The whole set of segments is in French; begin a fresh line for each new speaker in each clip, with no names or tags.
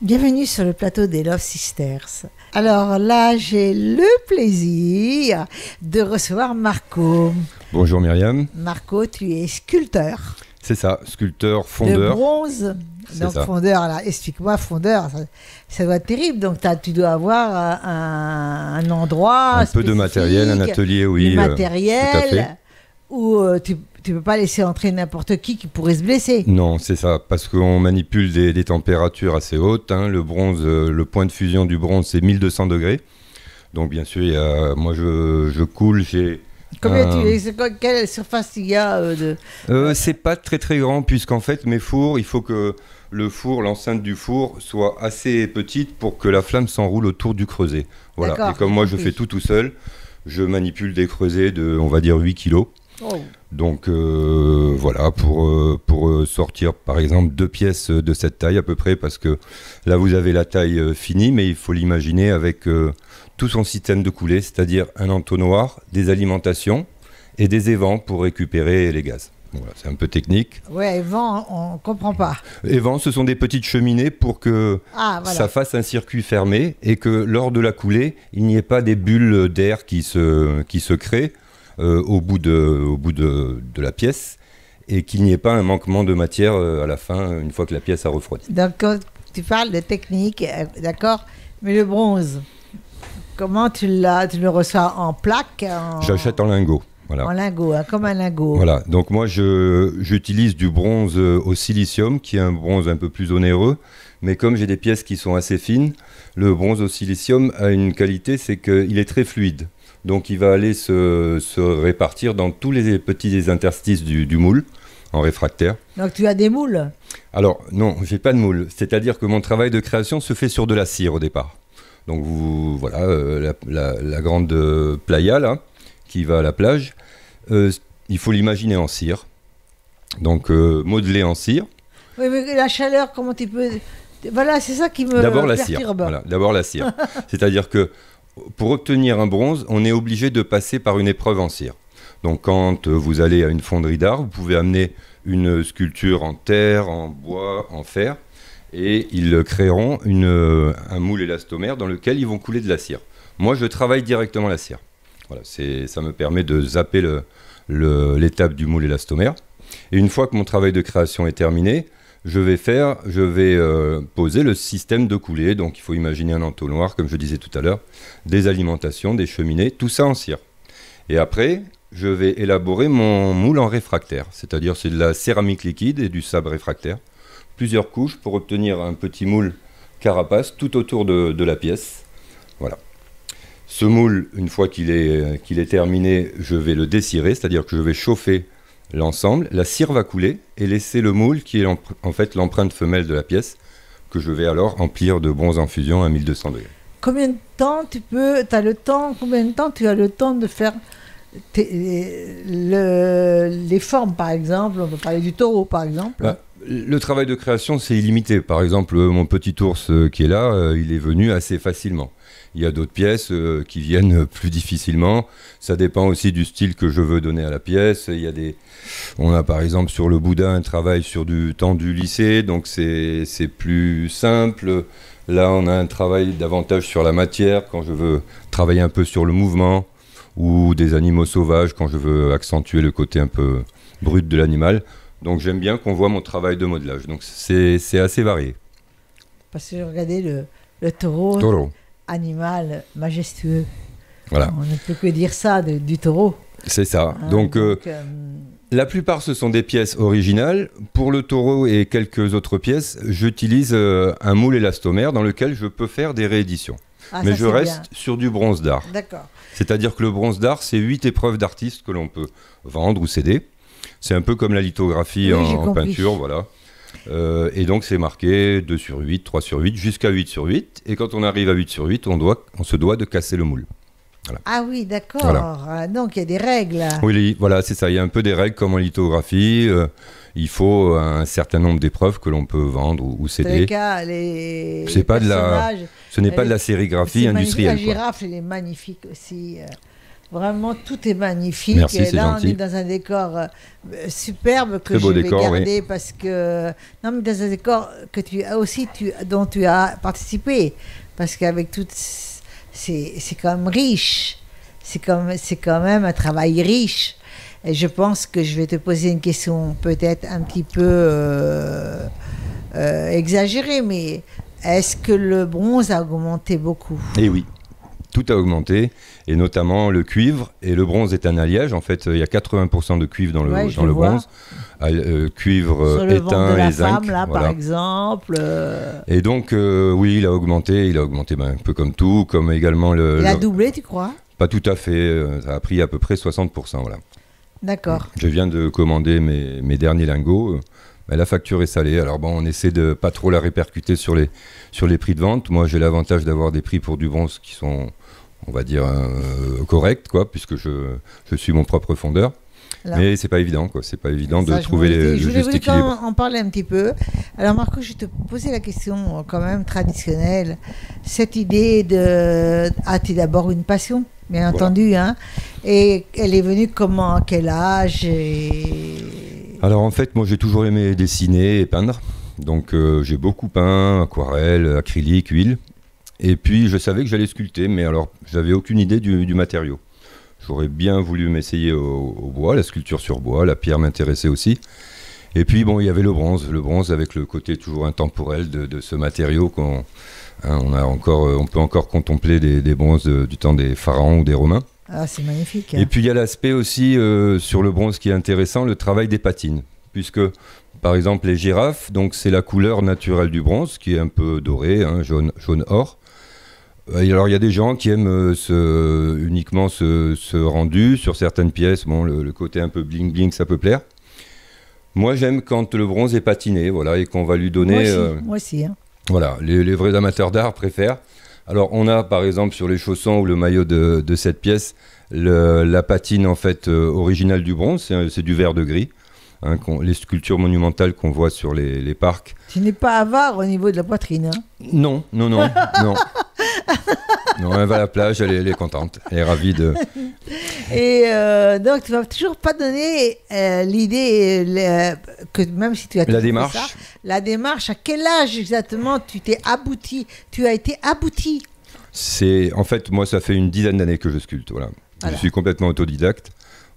Bienvenue sur le plateau des Love Sisters. Alors là, j'ai le plaisir de recevoir Marco.
Bonjour Myriam.
Marco, tu es sculpteur.
C'est ça, sculpteur, fondeur.
De bronze. Donc ça. Fondeur, là, explique-moi, fondeur, ça doit être terrible. Donc tu dois avoir un endroit
un peu de matériel, un atelier, oui.
Du matériel où tu ne peux pas laisser entrer n'importe qui pourrait se blesser.
Non, c'est ça, parce qu'on manipule des températures assez hautes. Hein. Le bronze, le point de fusion du bronze, c'est 1200 degrés. Donc bien sûr, moi je coule, j'ai...
Quelle surface il y a
c'est pas très très grand, puisqu'en fait mes fours, il faut que l'enceinte du four soit assez petite pour que la flamme s'enroule autour du creuset. Voilà. Et comme moi je fais tout seul, je manipule des creusets de, on va dire, 8 kilos. Oh. Donc voilà, pour sortir par exemple 2 pièces de cette taille à peu près, parce que là vous avez la taille finie, mais il faut l'imaginer avec tout son système de coulée, c'est-à-dire un entonnoir, des alimentations et des évents pour récupérer les gaz. Voilà, c'est un peu technique.
Ouais, évents, on ne comprend pas.
Évents, ce sont des petites cheminées pour que ça fasse un circuit fermé et que lors de la coulée, il n'y ait pas des bulles d'air qui se créent au bout de la pièce et qu'il n'y ait pas un manquement de matière à la fin, une fois que la pièce a refroidi.
Donc, quand tu parles de technique, d'accord, mais le bronze, comment tu le reçois en plaque
J'achète en lingot. Voilà.
En lingot, hein, comme un lingot.
Voilà, donc moi j'utilise du bronze au silicium, qui est un bronze un peu plus onéreux, mais comme j'ai des pièces qui sont assez fines, le bronze au silicium a une qualité, c'est qu'il est très fluide. Donc il va aller se répartir dans tous les petits interstices du moule, en réfractaire.
Donc tu as des moules?
Alors non, j'ai pas de moule, c'est-à-dire que mon travail de création se fait sur de la cire au départ. Donc voilà, la grande playa là, qui va à la plage, il faut l'imaginer en cire, donc modelé en cire.
Oui, mais la chaleur, comment tu peux... Voilà, c'est ça qui me
d'abord la
perturbe.
cire, voilà, d'abord la cire. C'est-à-dire que pour obtenir un bronze, on est obligé de passer par une épreuve en cire. Donc quand vous allez à une fonderie d'art, vous pouvez amener une sculpture en terre, en bois, en fer, et ils créeront un moule élastomère dans lequel ils vont couler de la cire. Moi, je travaille directement la cire. Voilà, ça me permet de zapper l'étape du moule élastomère. Et une fois que mon travail de création est terminé, je vais poser le système de coulée. Donc il faut imaginer un entonnoir, comme je disais tout à l'heure, des alimentations, des cheminées, tout ça en cire. Et après, je vais élaborer mon moule en réfractaire, c'est-à-dire c'est de la céramique liquide et du sable réfractaire. Plusieurs couches pour obtenir un petit moule carapace tout autour de la pièce. Voilà. Ce moule, une fois qu'il est terminé, je vais le descirer, c'est-à-dire que je vais chauffer l'ensemble. La cire va couler et laisser le moule qui est en fait l'empreinte femelle de la pièce, que je vais alors emplir de bronze en fusion à 1200 degrés.
Combien de temps combien de temps tu as le temps de faire les formes, par exemple? On peut parler du taureau, par exemple.
Le travail de création, c'est illimité. Par exemple, mon petit ours qui est là, il est venu assez facilement. Il y a d'autres pièces qui viennent plus difficilement. Ça dépend aussi du style que je veux donner à la pièce. On a par exemple sur le Bouddha un travail sur du temps du lycée, donc c'est plus simple. Là, on a un travail davantage sur la matière, quand je veux travailler un peu sur le mouvement, ou des animaux sauvages, quand je veux accentuer le côté un peu brut de l'animal. Donc j'aime bien qu'on voit mon travail de modelage. Donc c'est assez varié.
Parce que regardez le taureau. Animal majestueux.
Voilà.
On ne peut que dire ça du taureau.
C'est ça. Donc la plupart, ce sont des pièces originales. Pour le taureau et quelques autres pièces, j'utilise un moule élastomère dans lequel je peux faire des rééditions. Mais je reste sur du bronze d'art.
D'accord.
C'est-à-dire que le bronze d'art, c'est 8 épreuves d'artistes que l'on peut vendre ou céder. C'est un peu comme la lithographie en peinture, voilà. Et donc c'est marqué 2 sur 8, 3 sur 8, jusqu'à 8 sur 8. Et quand on arrive à 8 sur 8, on se doit de casser le moule. Voilà.
Ah oui, d'accord.
Voilà.
Donc il y a des règles.
Oui, voilà, c'est ça. Il y a un peu des règles comme en lithographie. Il faut un certain nombre d'épreuves que l'on peut vendre ou céder. Ce n'est pas de la sérigraphie industrielle.
La girafe, elle est magnifique aussi. Vraiment, tout est magnifique.
Merci,
et
c'est
là,
gentil.
on est dans un décor superbe que
Très beau
je vais
décor,
garder parce que... Non, mais dans un décor que dont tu as participé. Parce qu'avec tout... C'est quand même riche. C'est quand même un travail riche. Et je pense que je vais te poser une question peut-être un petit peu exagérée, mais est-ce que le bronze a augmenté beaucoup?
Eh oui, tout a augmenté, et notamment le cuivre. Et le bronze est un alliage. En fait, il y a 80% de cuivre dans le bronze. Cuivre
sur le ventre de
éteint
la
et zinc.
femme, là, par exemple.
Et donc, oui, il a augmenté. Il a augmenté un peu comme tout, comme également
Il a doublé, tu crois?
Pas tout à fait. Ça a pris à peu près 60%. Voilà.
D'accord.
Je viens de commander mes derniers lingots. La facture est salée. Alors bon, on essaie de pas trop la répercuter sur les prix de vente. Moi, j'ai l'avantage d'avoir des prix pour du bronze qui sont, on va dire, corrects, quoi, puisque je suis mon propre fondeur. Là. Mais c'est pas évident, quoi. C'est pas évident de trouver le juste équilibre.
Je voulais quand même en parler un petit peu. Alors Marco, je vais te poser la question quand même traditionnelle. Cette idée de... As-tu d'abord une passion, bien entendu, hein? Et elle est venue comment? À quel âge?
Alors en fait, moi j'ai toujours aimé dessiner et peindre. Donc j'ai beaucoup peint, aquarelle, acrylique, huile. Et puis je savais que j'allais sculpter, mais alors j'avais aucune idée du matériau. J'aurais bien voulu m'essayer au bois, la sculpture sur bois, la pierre m'intéressait aussi. Et puis bon, il y avait le bronze avec le côté toujours intemporel de ce matériau qu'on on peut encore contempler des bronzes du temps des pharaons ou des Romains.
Ah, c'est magnifique.
Et puis il y a l'aspect aussi sur le bronze qui est intéressant, le travail des patines, puisque par exemple les girafes, donc c'est la couleur naturelle du bronze qui est un peu dorée, hein, jaune or. Alors il y a des gens qui aiment uniquement ce rendu sur certaines pièces. Bon, le côté un peu bling bling, ça peut plaire. Moi j'aime quand le bronze est patiné, voilà, et qu'on va lui donner.
Moi aussi. Hein.
Voilà, les vrais amateurs d'art préfèrent. Alors on a par exemple sur les chaussons ou le maillot de cette pièce la patine en fait originale du bronze, c'est du vert de gris. Hein, les sculptures monumentales qu'on voit sur les parcs.
Tu n'es pas avare au niveau de la poitrine, hein?
Non. Non, elle va à la plage, elle est contente, elle est ravie de...
Et donc tu ne vas toujours pas donner l'idée que même si tu as... La démarche, à quel âge exactement tu as été abouti?
En fait, moi ça fait une dizaine d'années que je sculpte, voilà. Je suis complètement autodidacte.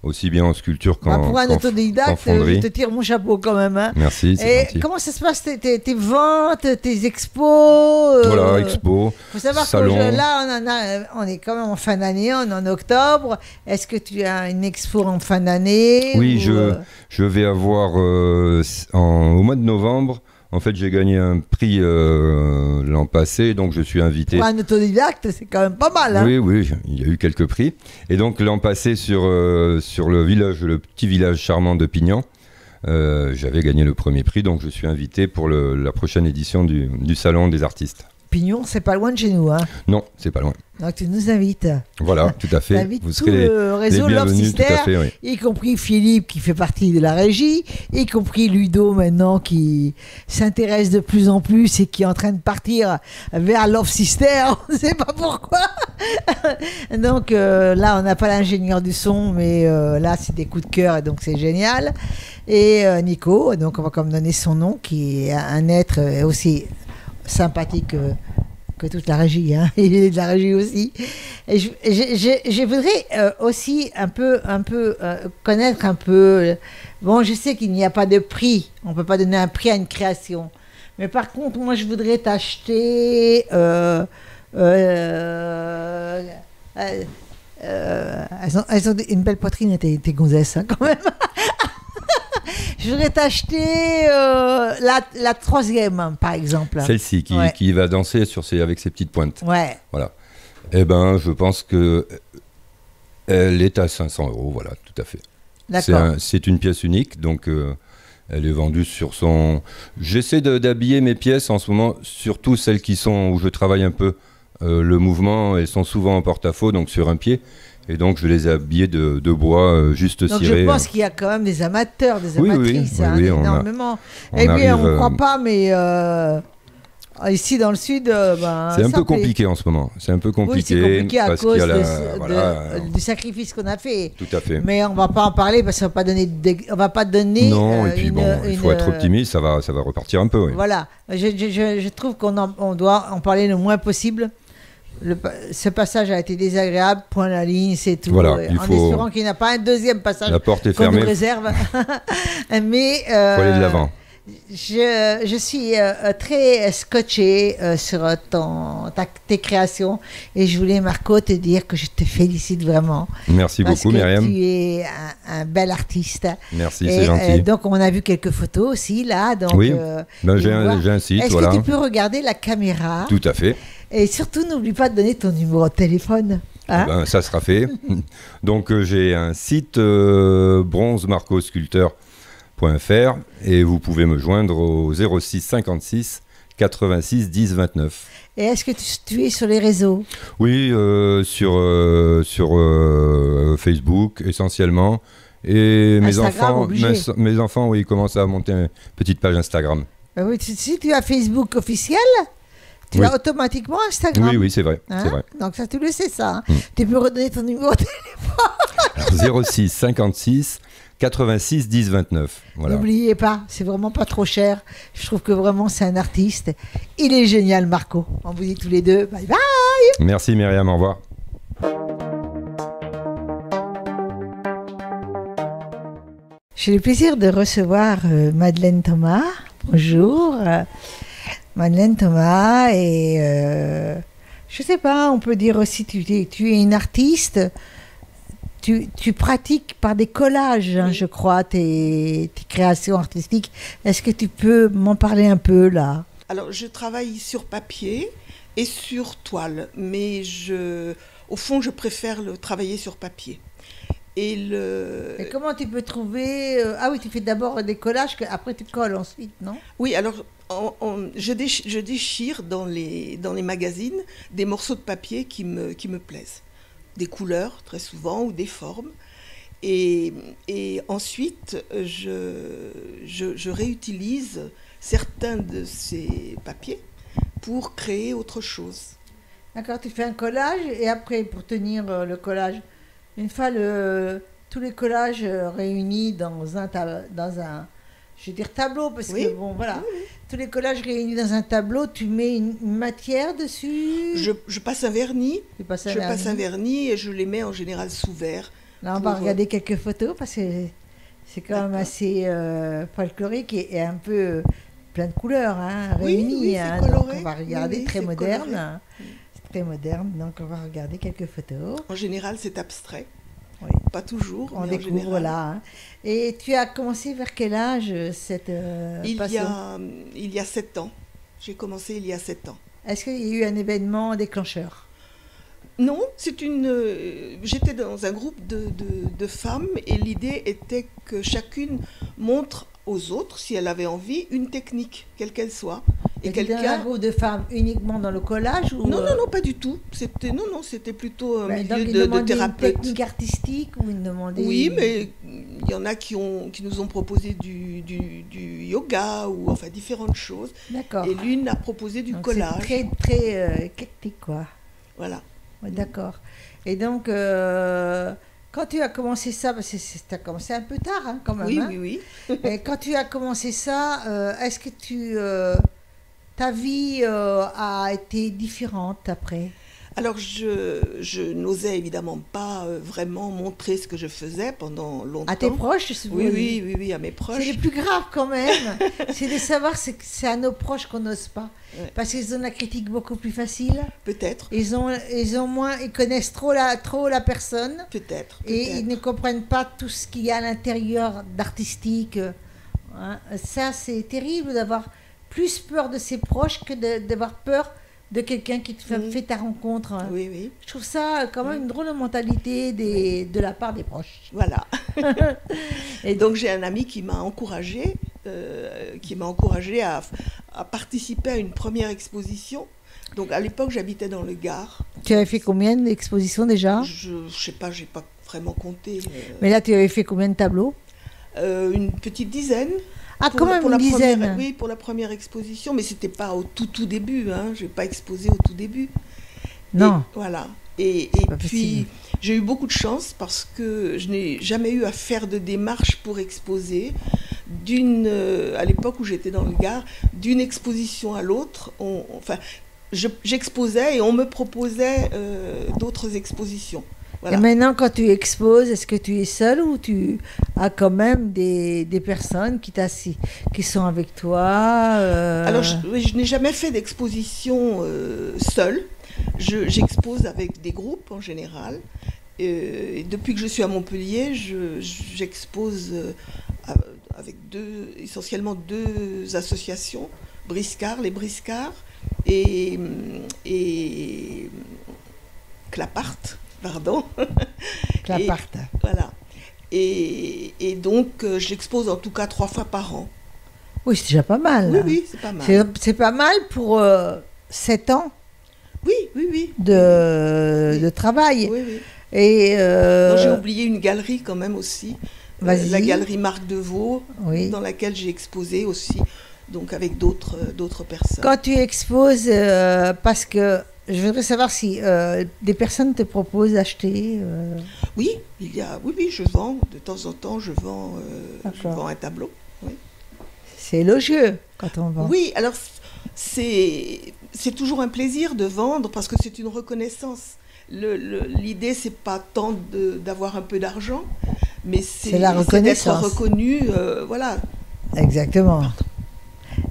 Aussi bien en sculpture qu'en fonderie. Pour un autodidacte,
je te tire mon chapeau quand même. Hein.
Merci, c'est gentil.
Comment ça se passe, tes ventes, tes expos
Voilà, expos,
faut savoir
salon.
Que là, on est quand même en fin d'année, on est en octobre. Est-ce que tu as une expo en fin d'année?
Oui, je vais avoir au mois de novembre. En fait, j'ai gagné un prix l'an passé, donc je suis invité.
Pour un autodidacte, c'est quand même pas mal. Hein.
Oui, il y a eu quelques prix. Et donc l'an passé, sur le petit village charmant de Pignan, j'avais gagné le premier prix, donc je suis invité pour la prochaine édition du Salon des artistes.
Pignon, c'est pas loin de chez nous, hein?
Non, c'est pas loin.
Donc tu nous invites.
Voilà, tout à fait.
Vous serez le réseau Love Sister, oui. Y compris Philippe qui fait partie de la régie, y compris Ludo maintenant qui s'intéresse de plus en plus et qui est en train de partir vers Love Sister. On ne sait pas pourquoi. Donc là, on n'a pas l'ingénieur du son, mais là, c'est des coups de cœur et donc c'est génial. Et Nico, donc on va comme donner son nom, qui est un être aussi sympathique que toute la régie, hein. Il est de la régie aussi. Et je voudrais aussi un peu connaître un peu. Bon, je sais qu'il n'y a pas de prix, on peut pas donner un prix à une création. Mais par contre, moi, je voudrais t'acheter. Elles ont une belle poitrine, tes gonzesses, hein, quand même. Je voudrais t'acheter la troisième, par exemple.
Celle-ci, qui va danser avec ses petites pointes.
Ouais.
Voilà. Eh ben, je pense que elle est à 500 €, voilà, tout à fait.
D'accord.
C'est une pièce unique, donc elle est vendue sur son... J'essaie d'habiller mes pièces en ce moment, surtout celles où je travaille un peu le mouvement, elles sont souvent en porte-à-faux, donc sur un pied. Et donc, je les ai habillés de bois juste
donc
ciré.
Je pense qu'il y a quand même des amateurs, des amatrices,
oui,
énormément.
On ne croit
pas, mais Ici dans le sud,
c'est un peu compliqué en ce moment. C'est un peu compliqué,
oui, c'est compliqué à cause
du
sacrifice qu'on a fait.
Tout à fait.
Mais on va pas en parler parce qu'on va pas donner.
Non, et puis il faut être optimiste, ça va repartir un peu. Oui.
Voilà. Je trouve qu'on doit en parler le moins possible. Ce passage a été désagréable, point la ligne, c'est tout.
Voilà,
espérant qu'il n'y a pas un deuxième passage
la porte est fermée.
Qu'on nous réserve. Mais
faut aller de l'avant.
Je suis très scotchée sur tes créations et je voulais, Marco, te dire que je te félicite vraiment.
Merci beaucoup, Myriam.
Tu es un bel artiste.
Merci, c'est gentil.
Donc, on a vu quelques photos aussi, là. Donc,
oui, j'ai un site.
Est-ce que tu peux regarder la caméra?
Tout à fait.
Et surtout, n'oublie pas de donner ton numéro de téléphone. Hein?
Ça sera fait. Donc, j'ai un site bronzemarcosculpteur.fr et vous pouvez me joindre au 06 56 86 10 29.
Et est-ce que tu es sur les réseaux?
Oui, sur Facebook essentiellement. Et mes enfants, oui, commencent à monter une petite page Instagram.
Oui, si tu as Facebook officiel, tu as automatiquement Instagram.
Oui, c'est vrai, c'est vrai.
Donc ça, tu le sais ça. Tu peux redonner ton numéro de téléphone.
Alors, 06 56 86 10 29. Voilà.
N'oubliez pas, c'est vraiment pas trop cher. Je trouve que vraiment c'est un artiste. Il est génial, Marco. On vous dit tous les deux bye bye.
Merci Myriam, au revoir.
J'ai le plaisir de recevoir Madeleine Thomas. Bonjour. Madeleine Thomas et je sais pas, on peut dire aussi tu es une artiste. Tu pratiques par des collages, hein, je crois, tes créations artistiques. Est-ce que tu peux m'en parler un peu là?
Alors, je travaille sur papier et sur toile, mais au fond, je préfère travailler sur papier. Et
comment tu peux trouver... Ah oui, tu fais d'abord des collages, après tu colles ensuite, non?
Oui, alors je déchire dans les magazines des morceaux de papier qui me plaisent. Des couleurs, très souvent, ou des formes. Et ensuite, je réutilise certains de ces papiers pour créer autre chose.
D'accord, tu fais un collage et après, pour tenir le collage, une fois tous les collages réunis dans un je vais dire tableau, parce que bon, voilà, tous les collages réunis dans un tableau, tu mets une matière dessus.
Je passe un vernis.
Passe un
vernis et je les mets en général sous verre.
Là, on va regarder quelques photos parce que c'est quand même assez folklorique et un peu plein de couleurs, hein, réunies.
C'est coloré.
Donc on va regarder, très moderne. C'est très moderne, donc on va regarder quelques photos.
En général, c'est abstrait.
Oui.
Pas toujours,
on
mais
découvre
en général.
Là. Hein. Et tu as commencé vers quel âge cette passion?
Il y a 7 ans. J'ai commencé il y a 7 ans.
Est-ce qu'il y a eu un événement déclencheur?
Non, j'étais dans un groupe de femmes et l'idée était que chacune montre aux autres, si elle avait envie, une technique, quelle qu'elle soit.
Et quelqu'un un groupe de femmes uniquement dans le collage ou
Non, pas du tout. C'était plutôt un milieu de thérapeute.
Une technique artistique ou une demandée...
Oui, mais il y en a qui nous ont proposé du yoga ou enfin différentes choses.
D'accord.
Et l'une a proposé du collage.
C'est très très éclectique, quoi.
Voilà.
Ouais, d'accord. Et donc quand tu as commencé ça, parce que tu as commencé un peu tard, hein, quand même.
Oui.
Et quand tu as commencé ça, est-ce que ta vie a été différente après?
Alors, je n'osais évidemment pas vraiment montrer ce que je faisais pendant longtemps.
À tes proches?
Oui, à mes proches.
C'est le plus grave quand même. C'est de savoir que c'est à nos proches qu'on n'ose pas. Ouais. Parce qu'ils ont la critique beaucoup plus facile.
Peut-être.
Ils connaissent trop la personne.
Peut-être.
Et ils ne comprennent pas tout ce qu'il y a à l'intérieur d'artistique. Hein. Ça, c'est terrible d'avoir plus peur de ses proches que d'avoir peur de quelqu'un qui te fait ta rencontre.
Oui.
Je trouve ça quand même une drôle de mentalité de la part des proches.
Voilà. Et donc j'ai un ami qui m'a encouragée à participer à une première exposition. Donc à l'époque j'habitais dans le Gard.
Tu avais fait combien d'expositions déjà?
Je sais pas, j'ai pas vraiment compté.
Mais là tu avais fait combien de tableaux?
Une petite dizaine.
Ah, quand même une dizaine.
Oui, pour la première exposition, mais c'était pas au tout début. Hein. Je n'ai pas exposé au tout début.
Non.
Et, voilà. Et puis, j'ai eu beaucoup de chance parce que je n'ai jamais eu à faire de démarche pour exposer. À l'époque où j'étais dans le Gard, d'une exposition à l'autre, j'exposais et on me proposait d'autres expositions. Voilà.
Et maintenant, quand tu exposes, est-ce que tu es seule ou tu as quand même des personnes qui sont avec toi
Alors, je n'ai jamais fait d'exposition seule. J'expose avec des groupes en général. Et depuis que je suis à Montpellier, j'expose avec essentiellement deux associations, les Briscards et Clapart. Pardon.
Clapart.
Voilà. Et donc, j'expose en tout cas 3 fois par an.
Oui, c'est déjà pas mal.
Oui, oui, c'est pas mal.
C'est pas mal pour 7 ans
oui.
de travail.
Oui, oui.
Et
j'ai oublié une galerie quand même aussi. La galerie Marc Deveau, dans laquelle j'ai exposé aussi, donc avec d'autres personnes.
Quand tu exposes, parce que je voudrais savoir si des personnes te proposent d'acheter.
Oui, je vends. De temps en temps, je vends un tableau. Oui.
C'est élogieux quand on vend.
Oui, alors c'est toujours un plaisir de vendre parce que c'est une reconnaissance. L'idée, c'est pas tant d'avoir un peu d'argent, mais c'est d'être reconnu. Voilà.
Exactement. Pardon.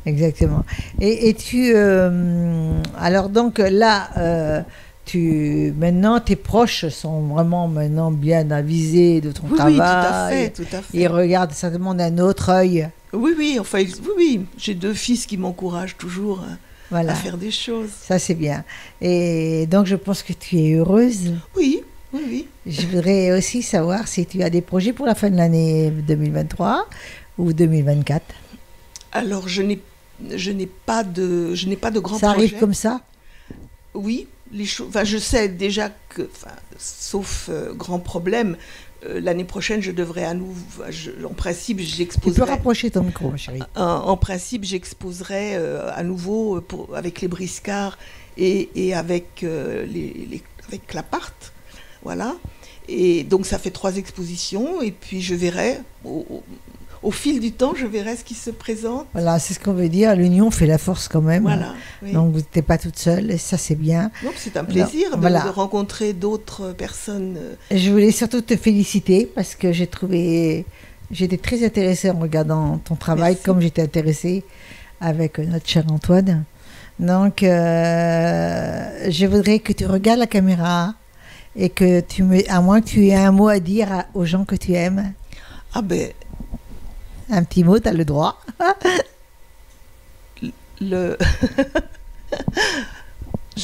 Exactement. Et tu... alors donc là, maintenant, tes proches sont vraiment maintenant bien avisés de ton travail.
Oui, tout à fait.
Ils regardent certainement d'un autre œil.
Oui. J'ai 2 fils qui m'encouragent toujours à faire des choses.
Ça, c'est bien. Et donc, je pense que tu es heureuse.
Oui.
Je voudrais aussi savoir si tu as des projets pour la fin de l'année 2023 ou 2024.
Alors, je n'ai pas de grands projets.
Ça arrive comme ça?
Oui, je sais déjà que, sauf grand problème, l'année prochaine, je devrais à nouveau, en principe, j'exposerai...
Tu peux rapprocher ton micro, ma chérie.
En principe, j'exposerai à nouveau avec les Briscards et avec Clapart, voilà. Et donc, ça fait 3 expositions, et puis je verrai... Au fil du temps, je verrai ce qui se présente. Voilà,
c'est ce qu'on veut dire. L'union fait la force quand même.
Voilà. Oui.
Donc, vous n'êtes pas toute seule et ça, c'est bien.
Donc, c'est un plaisir de rencontrer d'autres personnes.
Je voulais surtout te féliciter parce que j'étais très intéressée en regardant ton travail. Merci. Comme j'étais intéressée avec notre cher Antoine. Donc, je voudrais que tu regardes la caméra et que à moins que tu aies un mot à dire aux gens que tu aimes.
Ah ben...
Un petit mot, tu as le droit.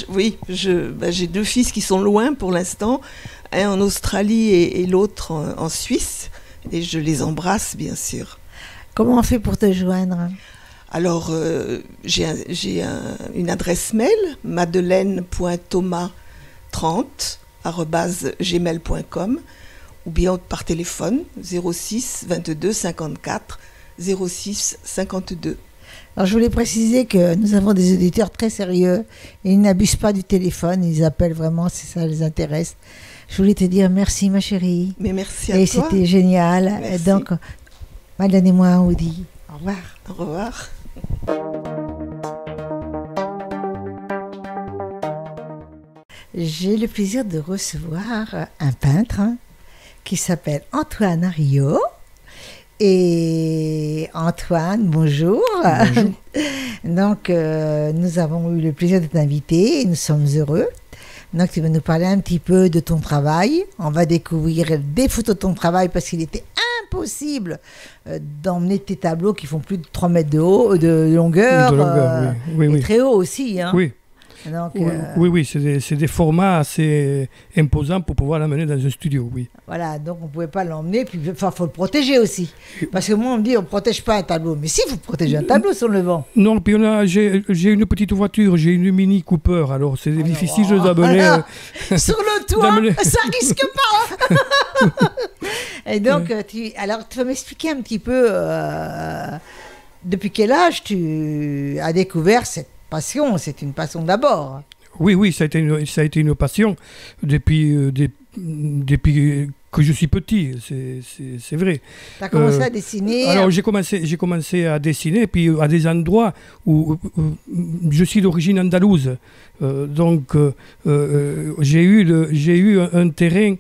Oui, j'ai 2 fils qui sont loin pour l'instant, un en Australie et l'autre en Suisse, et je les embrasse bien sûr.
Comment on fait pour te joindre?
Alors, j'ai une adresse mail, madeleine.thomas30@gmail.com, ou bien par téléphone, 06 22 54 06 52.
Alors, je voulais préciser que nous avons des auditeurs très sérieux et ils n'abusent pas du téléphone, ils appellent vraiment si ça les intéresse. Je voulais te dire merci, ma chérie.
Mais merci à toi.
Et c'était génial.
Merci.
Et donc, Madeleine et moi, on vous dit au revoir.
Au revoir.
J'ai le plaisir de recevoir un peintre qui s'appelle Antoine Ariot. Et Antoine, bonjour.
Bonjour.
Donc, nous avons eu le plaisir de t'inviter et nous sommes heureux. Donc, tu vas nous parler un petit peu de ton travail. On va découvrir des photos de ton travail parce qu'il était impossible d'emmener tes tableaux qui font plus de 3 mètres de haut, de longueur.
De longueur, oui.
Et très haut aussi. Hein.
Oui.
Donc,
oui, c'est des formats assez imposants pour pouvoir l'amener dans un studio, oui.
Voilà, donc on ne pouvait pas l'emmener, puis il faut le protéger aussi. Parce que moi, on me dit, on ne protège pas un tableau. Mais si, vous protégez un tableau sur le vent.
Non, puis j'ai une petite voiture, j'ai une Mini Cooper, alors c'est difficile de l'amener...
sur le toit, ça risque pas. Et donc, alors, tu vas m'expliquer un petit peu depuis quel âge tu as découvert cette passion? C'est une passion d'abord.
Oui, ça a été une passion depuis que je suis petit, c'est vrai.
Tu as commencé à dessiner?
Alors j'ai commencé à dessiner, puis à des endroits où je suis d'origine andalouse. Donc j'ai eu un terrain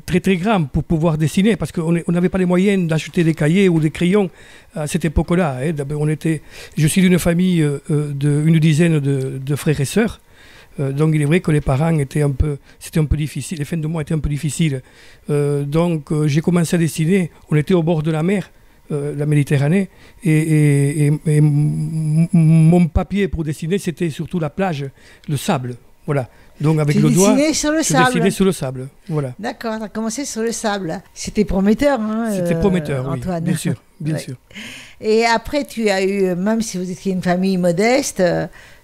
très très grand pour pouvoir dessiner, parce qu'on n'avait pas les moyens d'acheter des cahiers ou des crayons à cette époque-là. Je suis d'une famille d'une dizaine de frères et sœurs. Donc il est vrai que les parents c'était un peu difficile, les fins de mois étaient un peu difficiles. Donc j'ai commencé à dessiner, on était au bord de la mer, la Méditerranée, et mon papier pour dessiner, c'était surtout la plage, le sable, voilà. Donc avec le doigt, je dessinais sur le sable, voilà.
D'accord, tu as commencé sur le sable. C'était prometteur, hein,
c'était prometteur,
Antoine.
Oui, bien sûr, bien sûr.
Et après, tu as eu, même si vous étiez une famille modeste,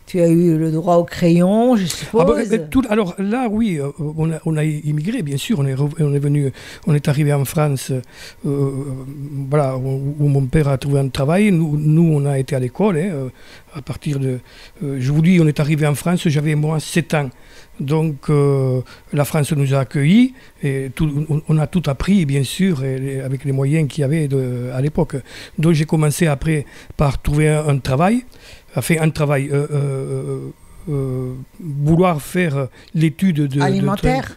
tu as eu le droit au crayon, je suppose.
Alors là, oui, on a immigré, bien sûr. On est arrivé en France, voilà, où mon père a trouvé un travail. Nous on a été à l'école. À partir de, je vous dis, on est arrivé en France. J'avais moi 7 ans. Donc la France nous a accueillis et on a tout appris, bien sûr, avec les moyens qu'il y avait à l'époque. Donc j'ai commencé après par trouver un travail. Vouloir faire l'étude de...
Alimentaire?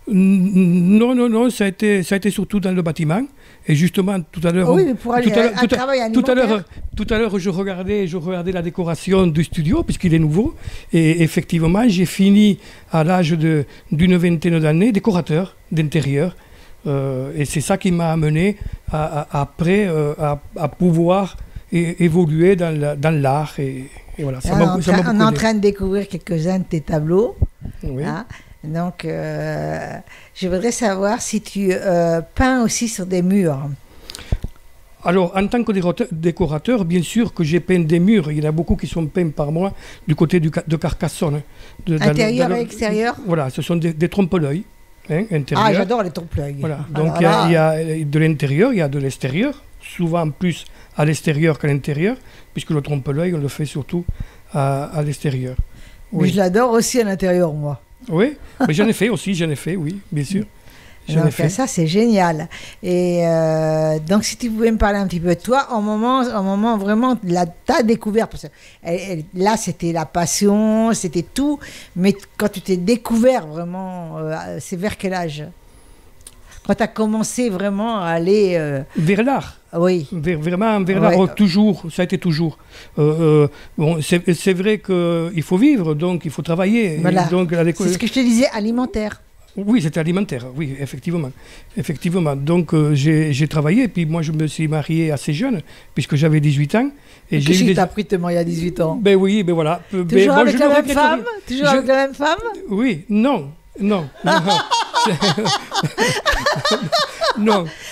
Non, ça a été surtout dans le bâtiment. Et justement, tout à l'heure...
Oui, mais pour aller un travail alimentaire.
Tout à l'heure, je regardais la décoration du studio, puisqu'il est nouveau. Et effectivement, j'ai fini à l'âge d'une vingtaine d'années décorateur d'intérieur. Et c'est ça qui m'a amené après à pouvoir évoluer dans l'art. Et voilà,
on est en train de découvrir quelques-uns de tes tableaux.
Oui.
Hein. Donc, je voudrais savoir si tu peins aussi sur des murs.
Alors, en tant que décorateur, bien sûr que j'ai peint des murs. Il y en a beaucoup qui sont peints par moi du côté de Carcassonne.
Intérieur et extérieur?
Voilà, ce sont des trompe-l'œil.
Ah, j'adore les trompe-l'œil.
Voilà. Donc, il y a de l'intérieur, il y a de l'extérieur. Souvent plus à l'extérieur qu'à l'intérieur, puisque le trompe-l'œil, on le fait surtout à l'extérieur.
Oui. Mais je l'adore aussi à l'intérieur, moi.
Oui, mais j'en ai fait, oui, bien sûr.
Donc, ça, c'est génial. Et donc, si tu pouvais me parler un petit peu de toi, au moment vraiment de ta découverte, parce que là, c'était la passion, c'était tout, mais quand tu t'es découvert vraiment, c'est vers quel âge? Quand tu as commencé vraiment à aller...
Vers l'art.
Oui.
Vraiment vers l'art, toujours, ça a été toujours. Bon, c'est vrai qu'il faut vivre, donc il faut travailler.
Voilà. C'est ce que je te disais, alimentaire.
Oui, c'était alimentaire, oui, effectivement. Donc j'ai travaillé, puis moi je me suis marié assez jeune, puisque j'avais 18 ans.
Et qu'est-ce qui t'a pris de te marier à 18 ans?
Ben oui, ben voilà.
Toujours avec la même femme? Toujours avec la même femme?
Oui, non. Non.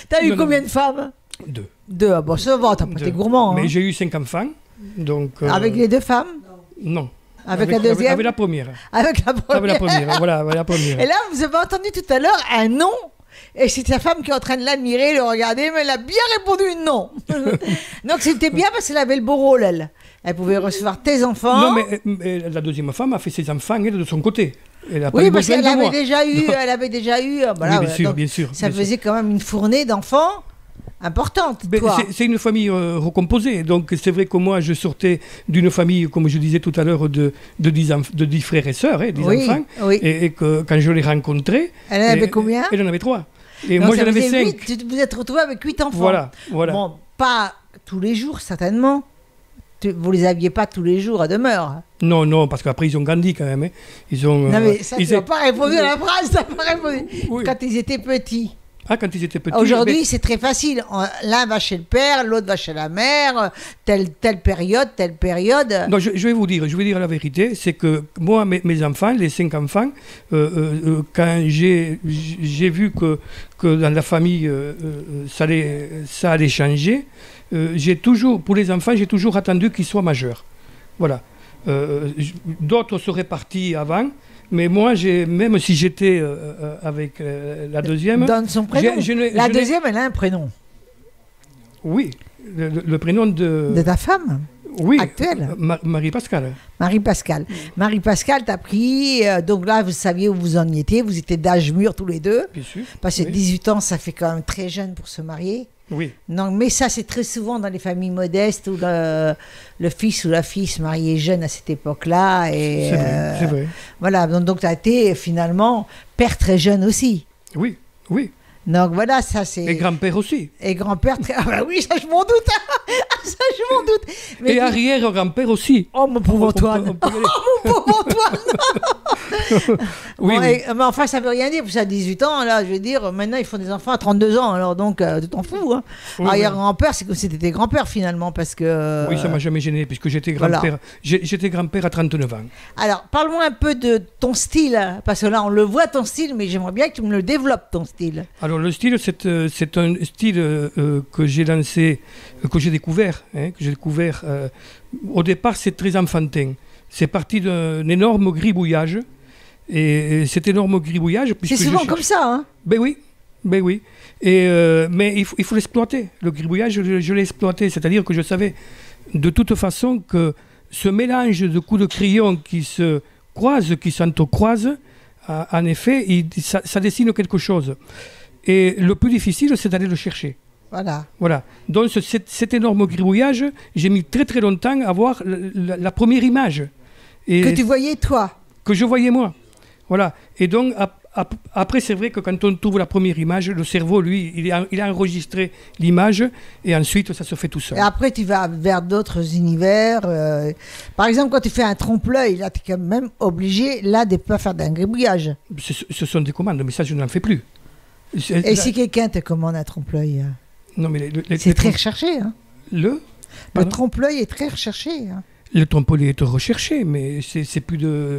T'as eu combien de femmes?
2.
2, ah bon, ça va, t'as pas été gourmand.
Mais
hein.
j'ai eu 5 enfants, donc...
Avec les 2 femmes?
Non.
Avec la deuxième?
Avec la première.
Avec la première,
voilà, avec la première.
Et là, vous avez entendu tout à l'heure un non, et c'est sa femme qui est en train de l'admirer, le regarder, mais elle a bien répondu non. Donc c'était bien parce qu'elle avait le beau rôle, elle. Elle pouvait recevoir tes enfants.
Non, mais la deuxième femme a fait ses enfants, elle, de son côté.
Oui, parce qu'elle avait déjà eu... Voilà,
oui, bien sûr.
Ça faisait quand même une fournée d'enfants importante.
C'est une famille recomposée. Donc c'est vrai que moi, je sortais d'une famille, comme je disais tout à l'heure, de 10 frères et sœurs, 10 enfants. Oui. Et que quand je les rencontrais...
Elle en avait combien?
Elle en avait 3. Et moi, j'en avais 5.
Vous êtes retrouvés avec 8 enfants.
Voilà.
Bon, pas tous les jours, certainement. Vous les aviez pas tous les jours à demeure.
Non, parce qu'après ils ont grandi quand même. Ils ont.
Non mais ça, tu n'as pas répondu à la phrase, t'as pas répondu. Oui. Quand ils étaient petits.
Ah, quand ils étaient petits.
Aujourd'hui, c'est très facile. L'un va chez le père, l'autre va chez la mère. Telle période.
Non, je vais vous dire la vérité, c'est que moi, mes enfants, les 5 enfants, quand j'ai vu que dans la famille ça allait changer. Pour les enfants, j'ai toujours attendu qu'ils soient majeurs. Voilà. D'autres seraient partis avant, Mais moi, même si j'étais avec la deuxième...
Donne son prénom. La deuxième, elle a un prénom.
Oui, le prénom de
ta femme.
Oui,
actuelle.
Marie-Pascale.
Marie-Pascale. Marie-Pascale, t'as pris... donc là, vous saviez où vous en étiez. Vous étiez d'âge mûr tous les deux.
Bien sûr.
Parce que 18 ans, ça fait quand même très jeune pour se marier.
Oui.
Non, mais ça, c'est très souvent dans les familles modestes où le fils ou la fille se mariait jeune à cette époque-là.
C'est vrai.
Voilà, donc tu as été finalement père très jeune aussi.
Oui, oui.
Donc voilà, ça c'est...
Et grand-père aussi.
Et grand-père très... Ah bah oui, ça je m'en doute. Ça je m'en doute.
Mais et arrière-grand-père aussi.
Oh mon pauvre Antoine. Oh mon pauvre Antoine.
Oui,
bon,
oui.
Mais enfin, ça veut rien dire, parce qu'à 18 ans, là, je veux dire, maintenant ils font des enfants à 32 ans, alors donc tu t'en fous. Hein.
Oui,
arrière-grand-père, c'est que c'était tes grands-pères finalement, parce que...
Oui, ça m'a jamais gêné, puisque j'étais grand-père. Voilà. J'étais grand-père à 39 ans.
Alors, parle-moi un peu de ton style, parce que là, on le voit ton style, mais j'aimerais bien que tu me le développes, ton style.
Alors, le style, c'est un style que j'ai lancé, que j'ai découvert. Au départ, c'est très enfantin. C'est parti d'un énorme gribouillage. Et cet énorme gribouillage...
C'est souvent comme ça, hein?
Ben oui. Mais il faut l'exploiter. Le gribouillage, je l'ai exploité. C'est-à-dire que je savais de toute façon que ce mélange de coups de crayon qui se croisent, qui s'entrecroisent, en effet, ça dessine quelque chose. Et le plus difficile, c'est d'aller le chercher. Voilà. Donc cet énorme gribouillage, j'ai mis très très longtemps à voir la première image. Et
que tu voyais toi?
Que je voyais moi. Voilà. Et donc après, c'est vrai que quand on trouve la première image, le cerveau, lui, il a enregistré l'image et ensuite ça se fait tout seul.
Et après, tu vas vers d'autres univers. Par exemple, quand tu fais un trompe-l'œil, là, tu es quand même obligé là de ne pas faire d'un gribouillage.
Ce sont des commandes, mais ça, je n'en fais plus.
Et si quelqu'un te commande un trompe-l'œil?
Non, mais
c'est très recherché. Hein.
Le
trompe-l'œil est très recherché. Hein.
Le trompe-l'œil est recherché, mais c'est plus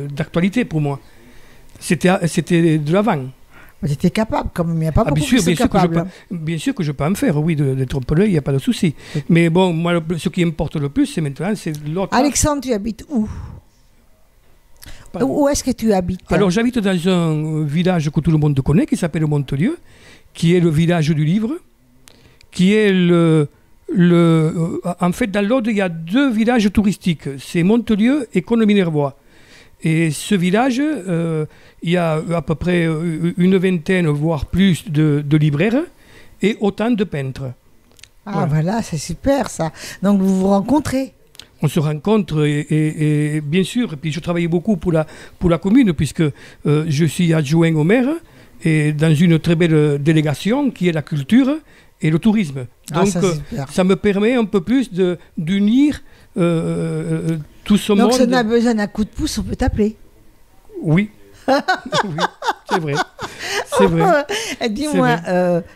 d'actualité pour moi. C'était de l'avant.
Mais tu étais capable, quand même. Il n'y a pas beaucoup qui sont capables.
Bien sûr que je peux en faire, oui, de trompe-l'œil, il n'y a pas de souci. Mais bon, moi, ce qui importe le plus, c'est maintenant, c'est l'autre.
Alexandre, tu habites où? Où est-ce que tu habites?
Alors, j'habite dans un village que tout le monde connaît, qui s'appelle Montelieu, qui est le village du livre, qui est en fait, dans l'Aude, il y a 2 villages touristiques. C'est Montelieu et Cosne-Minervois. Et ce village, il y a à peu près une vingtaine, voire plus, de libraires et autant de peintres.
Ah voilà, c'est super ça. Donc vous vous rencontrez?
On se rencontre et bien sûr, et puis je travaille beaucoup pour la commune puisque je suis adjoint au maire et dans une très belle délégation qui est la culture et le tourisme. Donc ça me permet un peu plus d'unir tout ce monde.
Donc si on a besoin d'un coup de pouce, on peut t'appeler? Oui.
Oui, c'est vrai. C'est vrai.
Dis-moi,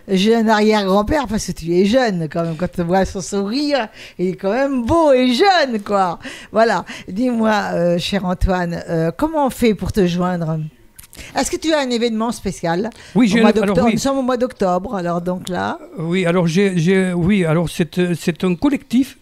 j'ai un arrière-grand-père parce que tu es jeune quand même. Quand tu vois son sourire, il est quand même beau et jeune, quoi. Voilà. Dis-moi, cher Antoine, comment on fait pour te joindre? Est-ce que tu as un événement spécial?
Oui,
nous sommes au mois d'octobre, alors donc là.
Oui, alors c'est un collectif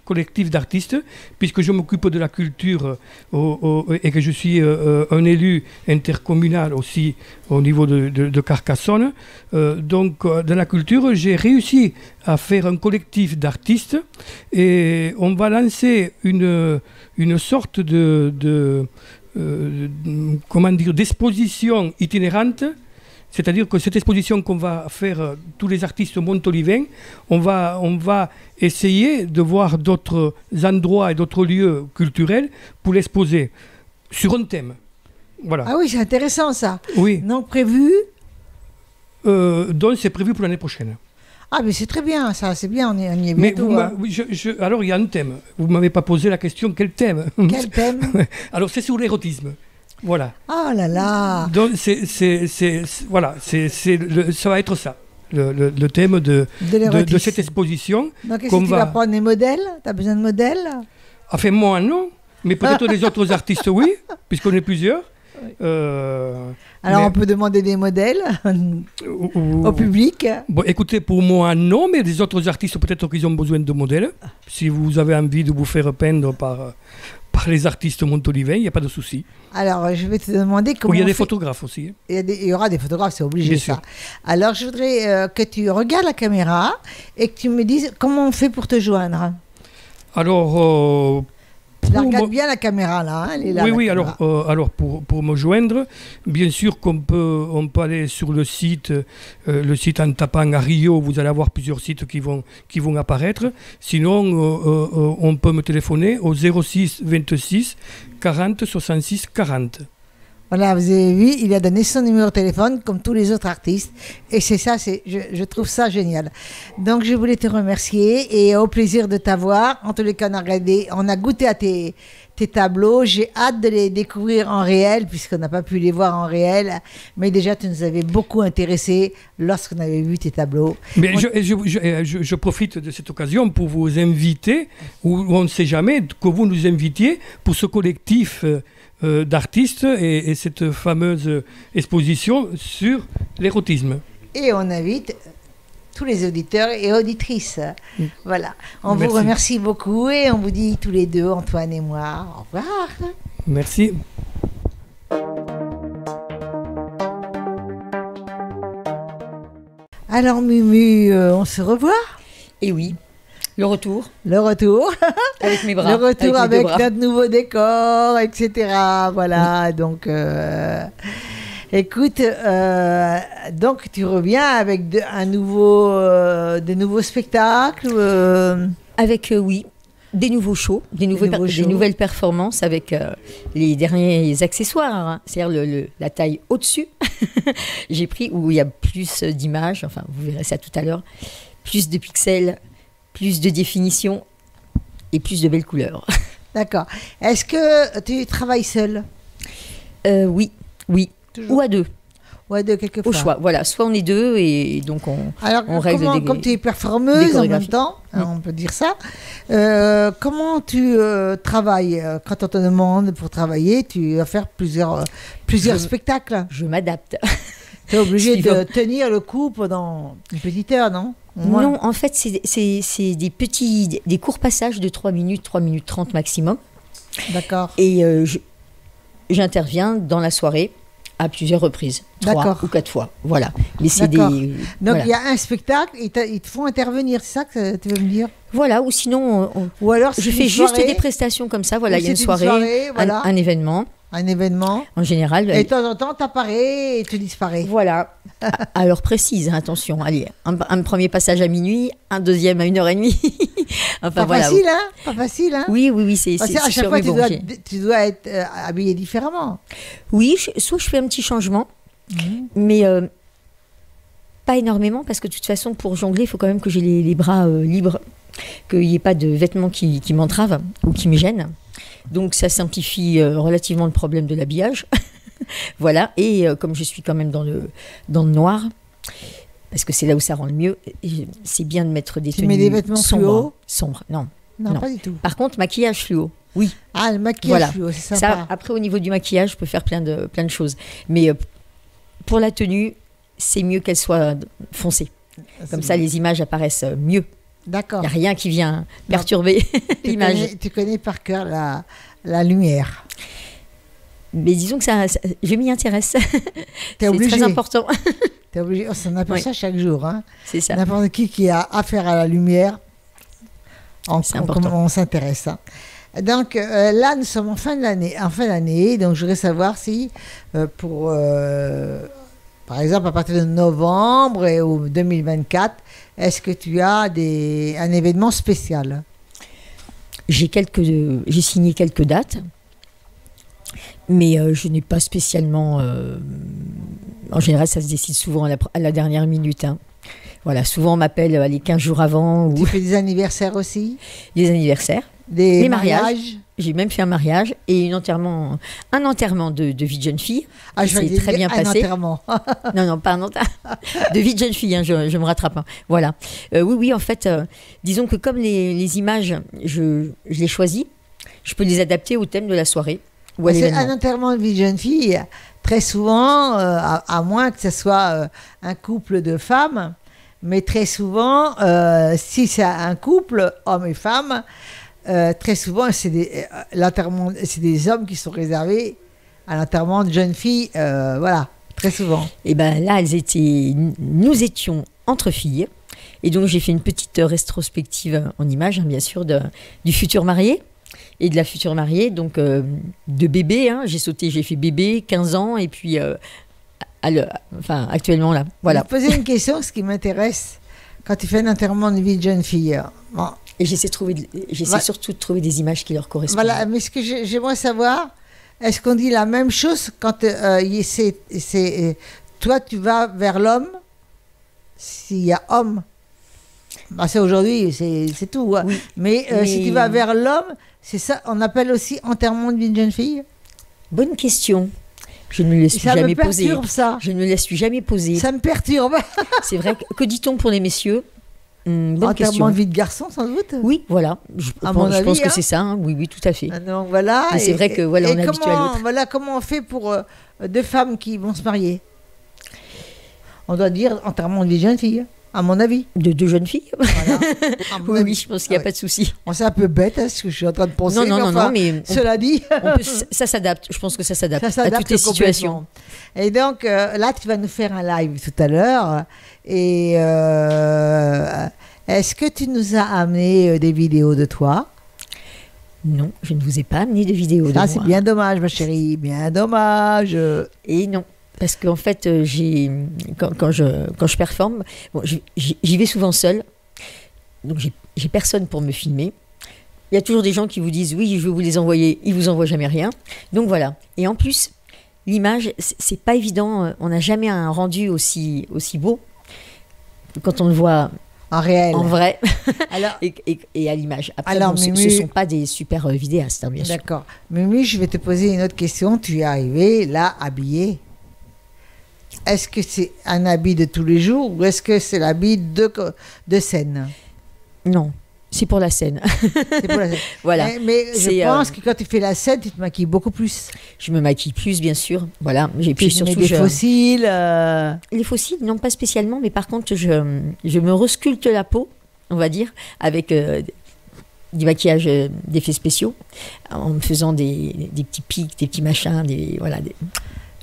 d'artistes, puisque je m'occupe de la culture et que je suis un élu intercommunal aussi au niveau de Carcassonne. Donc, dans la culture, j'ai réussi à faire un collectif d'artistes et on va lancer une sorte d'exposition itinérante, c'est-à-dire que cette exposition qu'on va faire tous les artistes montolivains, on va essayer de voir d'autres endroits et d'autres lieux culturels pour l'exposer sur un thème. Voilà.
Ah oui, c'est intéressant ça.
Oui.
Donc prévu
donc c'est prévu pour l'année prochaine.
Ah, mais c'est très bien, ça, c'est bien, on y est bientôt.
Alors, il y a un thème. Vous ne m'avez pas posé la question, quel thème?
Quel thème?
Alors, c'est sur l'érotisme. Voilà.
Ah là là.
Donc, voilà, ça va être ça, le thème de cette exposition.
Donc, est-ce que tu vas prendre des modèles? Tu as besoin de modèles?
Enfin, moi, non. Mais peut-être les autres artistes, oui, puisqu'on est plusieurs.
Alors on peut demander des modèles au public.
Bon, écoutez, pour moi non, mais des autres artistes peut-être qu'ils ont besoin de modèles. Si vous avez envie de vous faire peindre par par les artistes montolivains, il n'y a pas de souci.
Alors, je vais te demander comment...
Il y a des photographes aussi. Hein.
Il y aura des photographes, c'est obligé,
Bien
ça.
sûr.
Alors, je voudrais que tu regardes la caméra et que tu me dises comment on fait pour te joindre.
Alors...
regarde bien la caméra, là. Hein, elle est là,
oui,
alors
pour me joindre, bien sûr on peut aller sur le site en tapant à Rio, vous allez avoir plusieurs sites qui vont apparaître. Sinon, on peut me téléphoner au 06 26 40 66 40.
Voilà, vous avez vu, il a donné son numéro de téléphone comme tous les autres artistes. Et c'est ça, je trouve ça génial. Donc, je voulais te remercier et au plaisir de t'avoir. En tous les cas, on a goûté à tes tableaux. J'ai hâte de les découvrir en réel, puisqu'on n'a pas pu les voir en réel. Mais déjà, tu nous avais beaucoup intéressés lorsqu'on avait vu tes tableaux.
Mais je profite de cette occasion pour vous inviter, ou on ne sait jamais, que vous nous invitiez pour ce collectif d'artistes et cette fameuse exposition sur l'érotisme.
Et on invite tous les auditeurs et auditrices. Voilà. On vous remercie beaucoup et on vous dit tous les deux, Antoine et moi, au revoir.
Merci.
Alors Mumu, on se revoit ?
Et oui. Le retour.
Avec
mes bras.
Le retour avec notre nouveau décor, etc. Voilà, donc... écoute, donc tu reviens avec de nouveaux spectacles
Avec, oui, des nouveaux shows, des nouvelles performances avec les derniers accessoires, hein, c'est-à-dire la taille au-dessus. J'ai pris où il y a plus d'images, enfin vous verrez ça tout à l'heure, plus de pixels, plus de définition et plus de belles couleurs.
D'accord. Est-ce que tu travailles seule ?
Oui. Toujours. Ou à deux.
Ou à deux, quelquefois.
Au choix, voilà. Soit on est deux et donc on règle
comme tu es performeuse en même temps, on peut dire ça, comment tu travailles ? Quand on te demande pour travailler, tu vas faire plusieurs spectacles.
Je m'adapte.
Tu es obligé de tenir le coup pendant une petite heure, non ?
Non, en fait, c'est des courts passages de 3 minutes 30 maximum.
D'accord.
Et j'interviens dans la soirée à plusieurs reprises, 3 ou 4 fois. Voilà. Mais c'est
donc il y a un spectacle, ils te font intervenir, c'est ça que tu veux me dire ?
Voilà, ou sinon,
ou alors
je fais juste des prestations comme ça. Voilà, il y a une soirée, voilà. Un événement.
Un événement.
En général.
Et de temps en temps, tu apparais et tu disparais.
Voilà. À l'heure précise, hein, attention. Allez, un premier passage à minuit, un deuxième à 1h30.
Enfin, facile, hein ? Pas facile, hein ?
Oui, c'est
à chaque fois, tu dois être habillé différemment.
Oui, soit je fais un petit changement, mais pas énormément, parce que de toute façon, pour jongler, il faut quand même que j'ai les bras libres, qu'il n'y ait pas de vêtements qui m'entravent ou qui me gênent. Donc ça simplifie relativement le problème de l'habillage. Voilà, et comme je suis quand même dans le noir, parce que c'est là où ça rend le mieux, c'est bien de mettre des tenues
mets des vêtements
sombres.
Non, pas du tout.
Par contre, maquillage fluo, oui.
Ah, le maquillage fluo, c'est sympa.
Ça, après, au niveau du maquillage, je peux faire plein de choses. Mais pour la tenue, c'est mieux qu'elle soit foncée. Comme ça, les images apparaissent mieux.
D'accord.
Il n'y a rien qui vient perturber l'image.
Tu connais par cœur la lumière.
Mais disons que je m'y intéresse.
C'est
très important.
T'es obligé. On s'en aperçoit chaque jour. Hein.
C'est ça.
N'importe qui a affaire à la lumière, on s'intéresse. Hein. Donc là, nous sommes en fin d'année. Donc je voudrais savoir si par exemple, à partir de novembre et au 2024, est-ce que tu as un événement spécial ?
J'ai signé quelques dates, mais je n'ai pas spécialement... en général, ça se décide souvent à la dernière minute. Hein. Voilà, souvent on m'appelle les 15 jours avant.
Tu fais des anniversaires aussi ?
Des anniversaires.
Des mariages.
J'ai même fait un mariage et un enterrement de vie de jeune fille.
Ah, je vais très bien passé. Un enterrement.
Non, pas un enterrement. De vie de jeune fille, hein, je me rattrape. Hein. Voilà. Oui, en fait, disons que comme les images, je les choisis, je peux les adapter au thème de la soirée.
C'est un enterrement de vie de jeune fille. Très souvent, à moins que ce soit un couple de femmes, mais très souvent, si c'est un couple, homme et femme, très souvent, c'est des hommes qui sont réservés à l'enterrement de jeunes filles, voilà, très souvent.
Et ben là, nous étions entre filles. Et donc, j'ai fait une petite rétrospective en images, bien sûr, du futur marié et de la future mariée. Donc, de bébé, j'ai fait bébé, 15 ans, et puis, actuellement, là, voilà.
Je vais te poser une question, ce qui m'intéresse, quand tu fais un enterrement de vie de jeune fille. Bon.
Et j'essaie surtout de trouver des images qui leur correspondent.
Voilà, mais ce que j'aimerais savoir, est-ce qu'on dit la même chose quand toi, tu vas vers l'homme, s'il y a homme? C'est aujourd'hui, c'est tout. Oui, mais si tu vas vers l'homme, c'est ça, on appelle aussi enterrement de vie de jeune fille?
Bonne question. Je ne me laisse jamais poser.
Ça.
Je ne me laisse jamais poser.
Ça me perturbe.
C'est vrai. Que dit-on pour les messieurs? Bonne question.
Enterrement de vie de garçon, sans doute.
Oui, voilà. Je pense que c'est ça. Oui, tout à fait.
Donc voilà.
Mais c'est vrai que on est habitué à l'autre.
Voilà comment on fait pour deux femmes qui vont se marier. On doit dire enterrement de vie de jeune fille. À mon avis.
De deux jeunes filles.
Voilà.
Oui, je pense qu'il n'y a pas de souci.
C'est un peu bête, ce que je suis en train de penser.
Non, mais
cela dit...
ça s'adapte. Je pense que ça s'adapte à toutes les situations.
Et donc, là, tu vas nous faire un live tout à l'heure. Et est-ce que tu nous as amené des vidéos de toi?
Non, je ne vous ai pas amené de vidéos de moi.
C'est bien dommage, ma chérie. Bien dommage.
Et non. Parce qu'en fait, quand je performe, j'y vais souvent seule. Donc, j'ai personne pour me filmer. Il y a toujours des gens qui vous disent « Oui, je vais vous les envoyer ». Ils ne vous envoient jamais rien. Donc, voilà. Et en plus, l'image, c'est pas évident. On n'a jamais un rendu aussi beau quand on le voit
en réel,
en vrai. Alors, et à l'image. Après, ce ne sont pas des super vidéastes, bien sûr.
D'accord. Mimi, je vais te poser une autre question. Tu es arrivée là, habillée. Est-ce que c'est un habit de tous les jours ou est-ce que c'est l'habit de scène?
Non, c'est pour la scène.
C'est pour la scène.
Voilà.
Mais je pense que quand tu fais la scène, tu te maquilles beaucoup plus.
Je me maquille plus, bien sûr. Voilà.
Puis surtout des fossiles.
Les fossiles, non, pas spécialement, mais par contre, je me resculpte la peau, on va dire, avec du maquillage d'effets spéciaux, en me faisant des petits pics, des petits machins,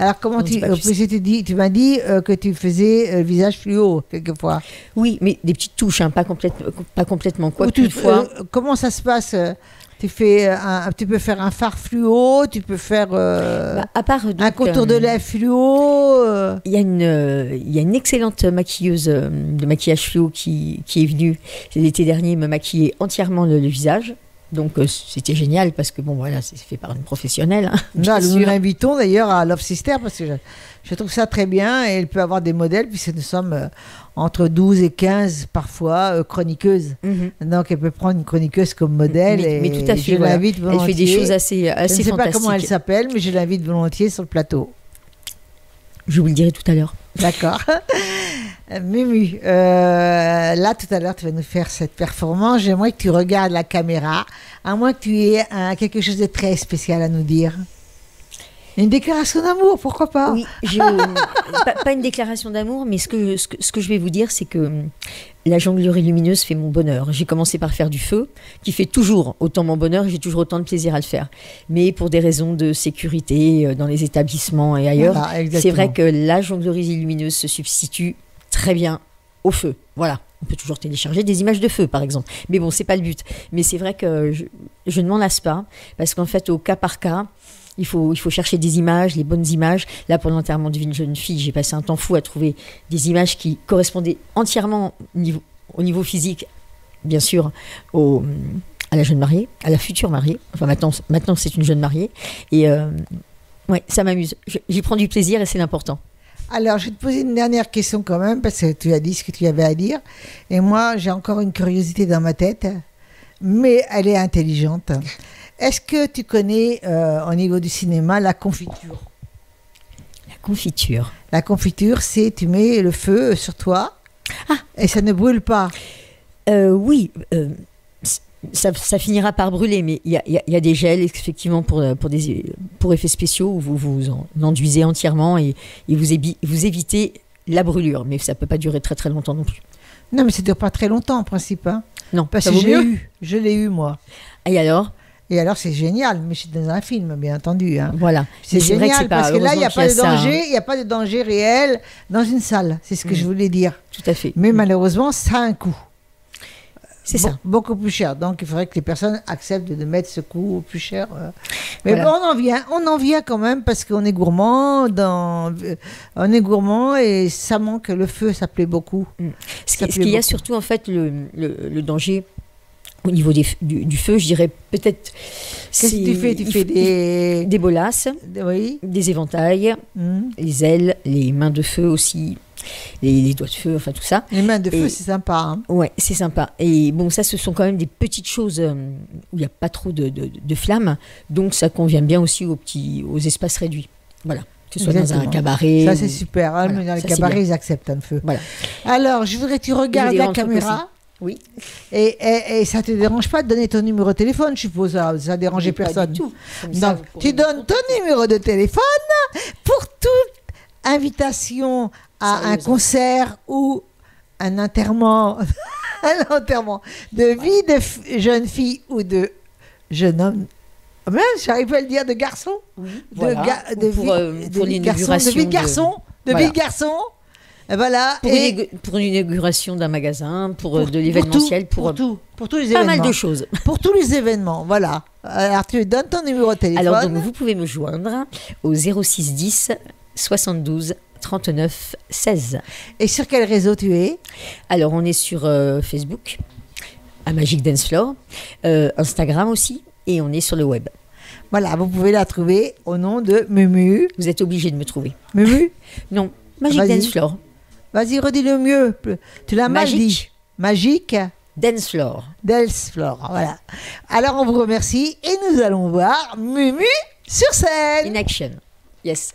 Alors, comment tu m'as dit que tu faisais le visage fluo, quelquefois?
Oui, mais des petites touches, pas complètement.
Comment ça se passe? Tu peux faire un fard fluo, tu peux faire
à part, donc,
un contour de lèvres fluo.
Il y a une excellente maquilleuse de maquillage fluo qui est venue l'été dernier me maquiller entièrement le visage. Donc c'était génial parce que c'est fait par une professionnelle.
Nous l'invitons d'ailleurs à Love Sister parce que je trouve ça très bien et elle peut avoir des modèles puisque nous sommes entre 12 et 15 parfois chroniqueuses. Donc elle peut prendre une chroniqueuse comme modèle.
Mais tout à fait.
Je l'invite volontiers.
Elle fait des choses assez fantastiques.
Je ne sais pas comment elle s'appelle, mais je l'invite volontiers sur le plateau.
Je vous le dirai tout à l'heure.
D'accord. Mimi, là tout à l'heure tu vas nous faire cette performance. J'aimerais que tu regardes la caméra, à moins que tu aies quelque chose de très spécial à nous dire. Une déclaration d'amour, pourquoi pas?
Oui, pas une déclaration d'amour, mais ce que je vais vous dire, c'est que la jonglerie lumineuse fait mon bonheur. J'ai commencé par faire du feu, qui fait toujours autant mon bonheur, et j'ai toujours autant de plaisir à le faire. Mais pour des raisons de sécurité, dans les établissements et ailleurs, c'est vrai que la jonglerie lumineuse se substitue très bien au feu. Voilà. On peut toujours télécharger des images de feu, par exemple. Mais bon, c'est pas le but. Mais c'est vrai que je ne m'en lasse pas, parce qu'en fait, au cas par cas, il faut chercher des images, les bonnes images. Là, pour l'enterrement d'une jeune fille, j'ai passé un temps fou à trouver des images qui correspondaient entièrement au niveau physique, bien sûr, à la jeune mariée, à la future mariée. Enfin, maintenant c'est une jeune mariée. Et ça m'amuse. J'y prends du plaisir et c'est l'important.
Alors, je vais te poser une dernière question quand même, parce que tu as dit ce que tu avais à dire. Et moi, j'ai encore une curiosité dans ma tête, mais elle est intelligente. Est-ce que tu connais, au niveau du cinéma, la confiture?
La confiture? La
confiture, c'est tu mets le feu sur toi et ça ne brûle pas.
Oui, ça finira par brûler, mais il y a des gels, effectivement, pour effets spéciaux, où vous en enduisez entièrement et vous évitez la brûlure. Mais ça ne peut pas durer très très longtemps non plus.
Non, mais ça ne dure pas très longtemps en principe.
Non,
Parce
ça
que
vaut mieux.
je l'ai eu, moi.
Et alors?
Et alors, c'est génial, mais c'est dans un film, bien entendu. Hein.
Voilà.
C'est
Mais vrai que
génial,
c'est pas-
parce que là, il n'y a
heureusement
pas de
qu'il y a ça,
danger,
hein.
il n'y a pas de danger réel dans une salle. C'est ce que je voulais dire.
Tout à fait.
Mais malheureusement, ça a un coût.
C'est ça.
Beaucoup plus cher. Donc, il faudrait que les personnes acceptent de mettre ce coût plus cher. Mais
Voilà.
bon, on en vient quand même parce qu'on est gourmand. On est gourmand et ça manque. Le feu, ça plaît beaucoup.
Ce
Ça
qu'il
plaît
y a
beaucoup.
surtout, en fait, le danger au niveau du feu, je dirais peut-être.
Qu'est-ce que tu fais? Tu fais
des bolasses,
Oui.
des éventails, les ailes, les mains de feu aussi, les doigts de feu, enfin tout ça.
Les mains de feu,
Et-
c'est sympa. Hein.
Ouais, c'est sympa. Et bon, ça, ce sont quand même des petites choses où il n'y a pas trop de flammes. Donc, ça convient bien aussi aux espaces réduits. Voilà. Que ce soit dans un
Exactement.
cabaret.
Ça,
ou-
c'est super. Hein,
Voilà,
mais dans les
ça, c'est
cabarets,
bien.
ils acceptent un feu.
Voilà.
Alors, je voudrais que tu regardes
des
la
grands trucs
caméra.
Oui.
Et ça te dérange pas de donner ton numéro de téléphone, je suppose. Ça dérangeait
Pas
personne.
du tout. Comme ça,
Donc,
vous pourrez
tu
me
donnes ton
contacter.
numéro de téléphone pour toute invitation à un
Sérieusement.
concert ou un enterrement, un enterrement de vie de jeune fille ou de jeune homme. Même, j'arrive pas à le dire, de garçon.
Voilà.
De
Ou pour,
vie-
pour
de vie de
l'inauguration
vie de garçon. De
Voilà.
vie de garçon. Et voilà.
Pour une inauguration d'un magasin, pour de
tout,
l'événementiel, pour
tous les
pas
événements.
mal de choses.
Pour tous les événements, voilà. Alors, tu donnes ton numéro de téléphone.
Alors, donc, vous pouvez me joindre au 06 10 72 39 16.
Et sur quel réseau tu es?
Alors, on est sur Facebook, à Magic Dance Floor, Instagram aussi, et on est sur le web.
Voilà, vous pouvez la trouver au nom de Mumu.
Vous êtes obligé de me trouver.
Mumu,
Non, Magic
Vas-y.
Dance Floor.
vas-y, redis-le mieux. Tu l'as mal
Magic.
dit. Magique
Dance Floor.
Dance Floor. Voilà. Alors, on vous remercie et nous allons voir Mumu sur scène.
In action. Yes.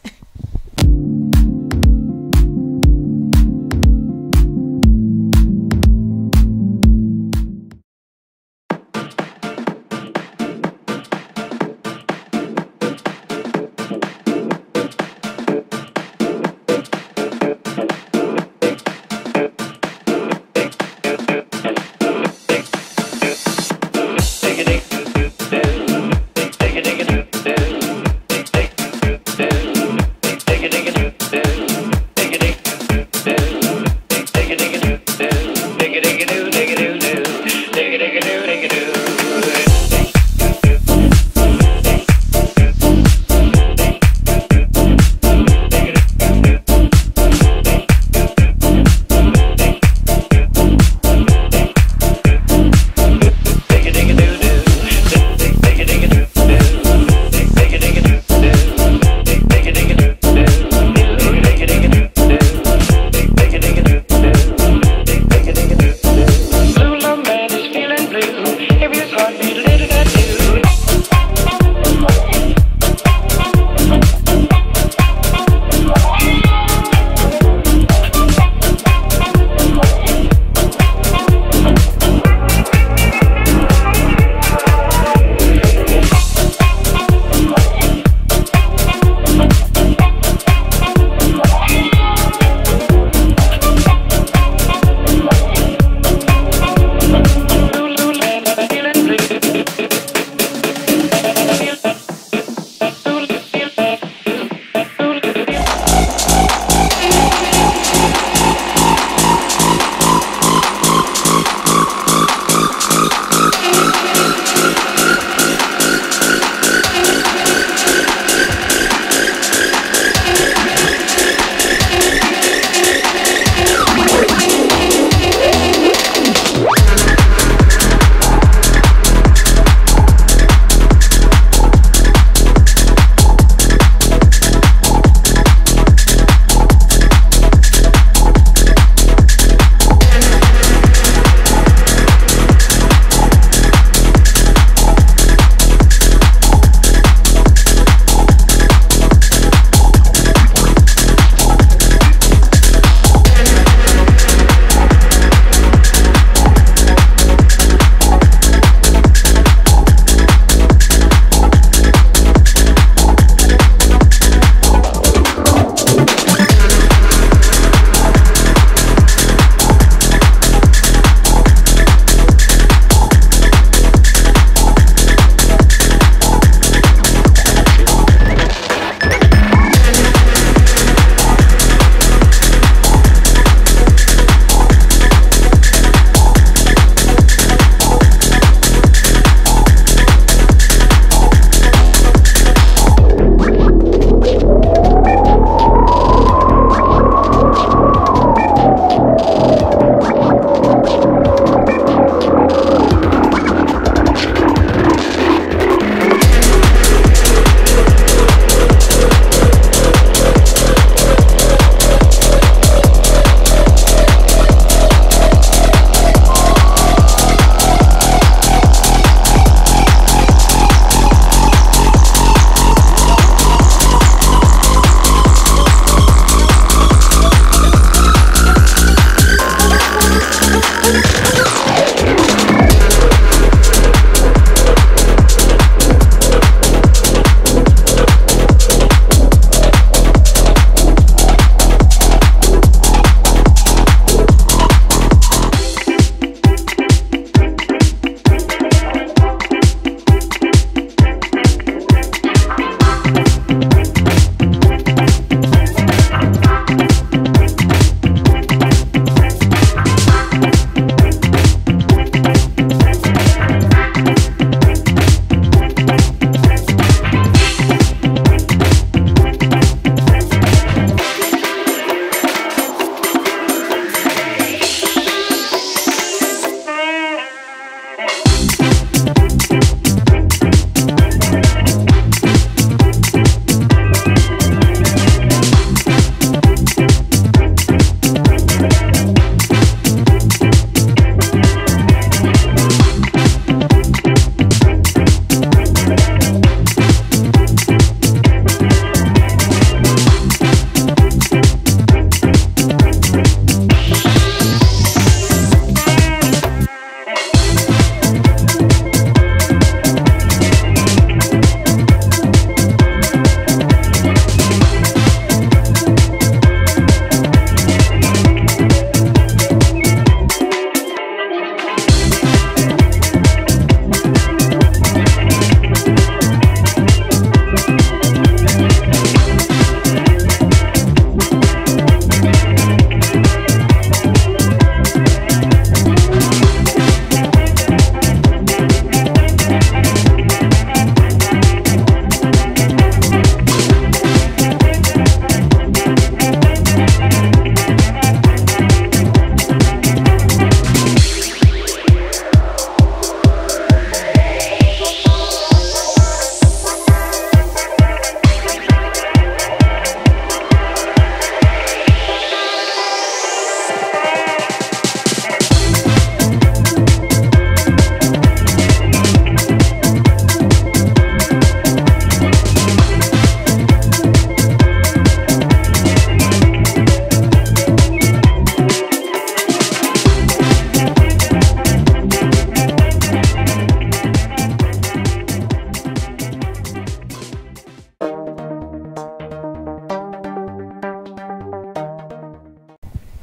Lula man is feeling blue. If his heart beat a little that too. Lulu man is feeling blue.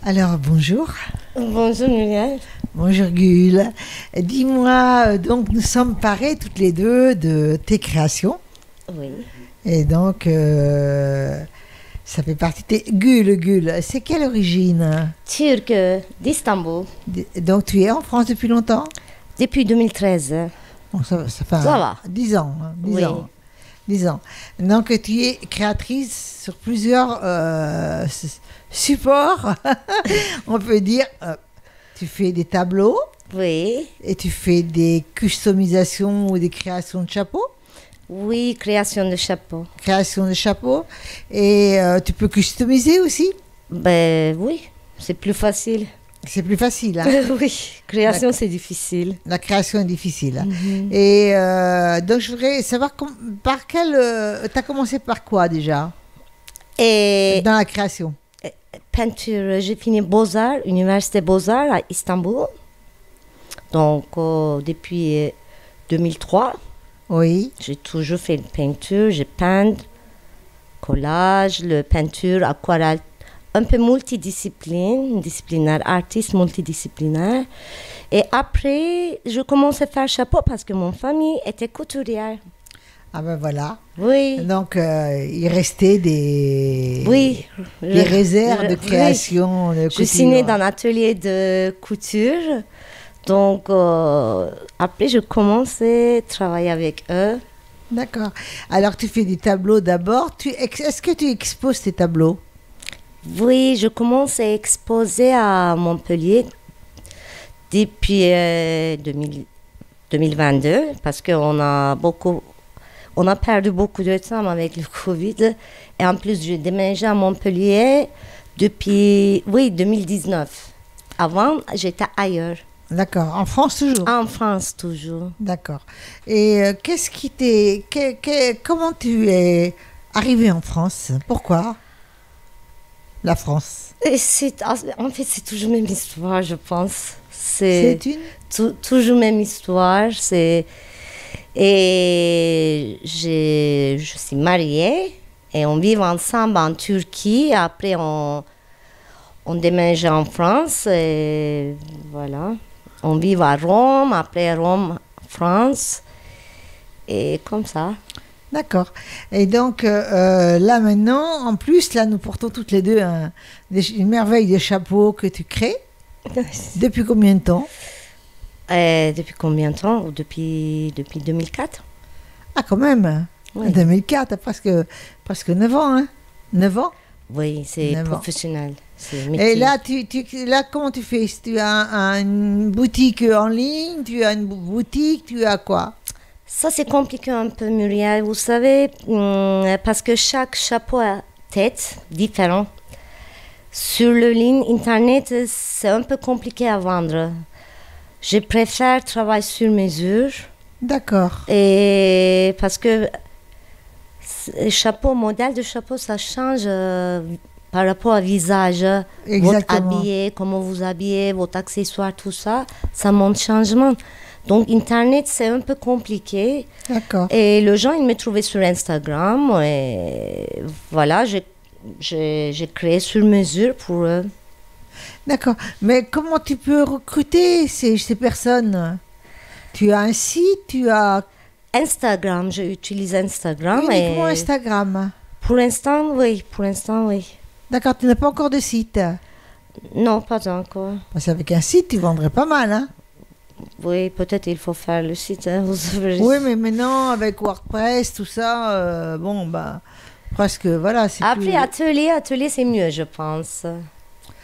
Alors, bonjour.
Bonjour Muriel.
Bonjour Gul. Dis-moi, donc nous sommes parés toutes les deux de tes créations.
Oui.
Et donc, ça fait partie de tes... Gul, c'est quelle origine?
Turque d'Istanbul.
Donc, tu es en France depuis longtemps?
Depuis 2013.
Bon, ça fait
Ça va.
10 ans. 10
Oui.
ans. 10 ans. Donc, tu es créatrice sur plusieurs supports. On peut dire, tu fais des tableaux
Oui.
et tu fais des customisations ou des créations de chapeaux.
Oui, création de chapeau.
Création de chapeaux. Et tu peux customiser aussi.
Ben oui, c'est plus facile.
C'est plus facile. Hein.
Oui, création
D'accord.
c'est difficile.
La création est difficile.
Mhm.
Et donc, je voudrais savoir par quel... tu as commencé par quoi déjà
Et
dans la création?
peinture, j'ai fini Beaux-Arts, Université Beaux-Arts à Istanbul. Donc, depuis 2003,
Oui.
j'ai toujours fait une peinture. J'ai peint, collage, le peinture, aquarelle, un peu multidisciplinaire, artiste multidisciplinaire. Et après, je commençais à faire chapeau parce que mon famille était couturière.
Ah ben voilà.
Oui.
Donc, il restait des,
Oui.
des réserves de
oui.
création. De
Je suis née
couture.
dans un atelier de couture. Donc, après, je commençais à travailler avec eux.
D'accord. Alors, tu fais des tableaux d'abord. Est-ce que tu exposes tes tableaux?
Oui, je commence à exposer à Montpellier depuis 2022 parce qu'on a perdu beaucoup de temps avec le Covid. Et en plus, j'ai déménagé à Montpellier depuis 2019. Avant, j'étais ailleurs.
D'accord. En France toujours?
En France, toujours.
D'accord. Et qu'est-ce qui t'est... comment tu es arrivé en France? Pourquoi la France?
Et en fait, c'est toujours la même histoire, je pense.
C'est une...
Toujours la même histoire. Et je suis mariée et on vit ensemble en Turquie. Après, on déménage en France et voilà. On vit à Rome, après Rome, France. Et comme ça.
D'accord. Et donc, là maintenant, en plus, là, nous portons toutes les deux une merveille de chapeau que tu crées. Depuis combien de temps?
Depuis combien de temps? Depuis 2004.
Ah, quand même.
Oui.
2004, presque 9 ans, hein? 9 ans?
Oui, c'est
9 ans.
professionnel. c'est le métier.
Et là, là, comment tu fais? Tu as une boutique en ligne, tu as une boutique, tu as quoi?
Ça, c'est compliqué un peu, Muriel. Vous savez, parce que chaque chapeau a tête différente. Sur le ligne Internet, c'est un peu compliqué à vendre. Je préfère travailler sur mesure.
D'accord.
Et parce que chapeau, modèle de chapeau, ça change par rapport au visage.
Exactement.
Votre habillé, comment vous habillez, votre accessoire, tout ça, ça montre changement. Donc, Internet, c'est un peu compliqué.
D'accord.
Et les gens, ils me trouvaient sur Instagram. Et voilà, j'ai créé sur mesure pour eux.
D'accord. Mais comment tu peux recruter ces personnes? Tu as un site, tu as...
Instagram, j'utilise Instagram.
Uniquement Instagram?
Pour l'instant, oui. Pour l'instant, oui.
D'accord, tu n'as pas encore de site?
Non, pas encore.
Parce qu'avec un site, tu vendrais pas mal, hein?
Oui, peut-être il faut faire le site. Hein,
oui, mais maintenant, avec WordPress, tout ça, bon, bah, presque, voilà.
Après,
plus...
atelier, c'est mieux, je pense.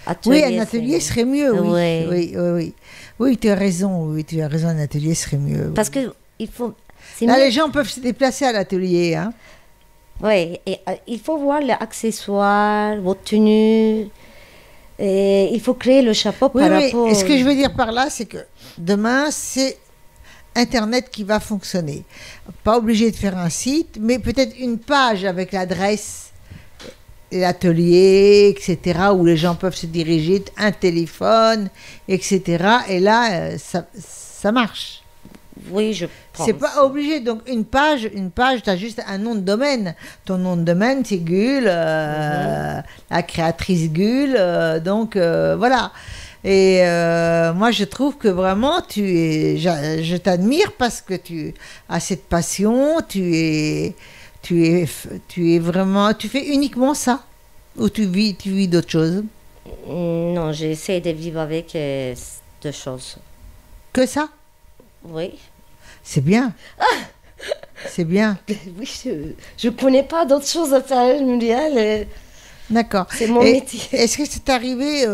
Atelier,
oui, un atelier serait mieux, oui.
Oui.
Oui, tu as raison, un atelier serait mieux.
Parce que il faut...
Là, les gens peuvent se déplacer à l'atelier, hein?
Oui, et il faut voir les accessoires, votre tenue. Et il faut créer le chapeau par rapport...
Et ce que je veux dire par là, c'est que demain, c'est Internet qui va fonctionner. Pas obligé de faire un site, mais peut-être une page avec l'adresse, l'atelier, etc., où les gens peuvent se diriger, un téléphone, etc. Et là, ça marche.
Oui, je pense.
C'est pas obligé. Donc, une page, tu as juste un nom de domaine. Ton nom de domaine, c'est Gull, la créatrice Gull. Donc, voilà. Et moi, je trouve que vraiment, je t'admire parce que tu as cette passion. Tu fais uniquement ça? Ou tu vis d'autres choses?
Non, j'essaie de vivre avec deux choses.
Que ça?
Oui.
C'est bien. C'est bien.
Oui, je connais pas d'autres choses à faire, Muriel.
D'accord.
C'est mon métier.
Est-ce que c'est arrivé,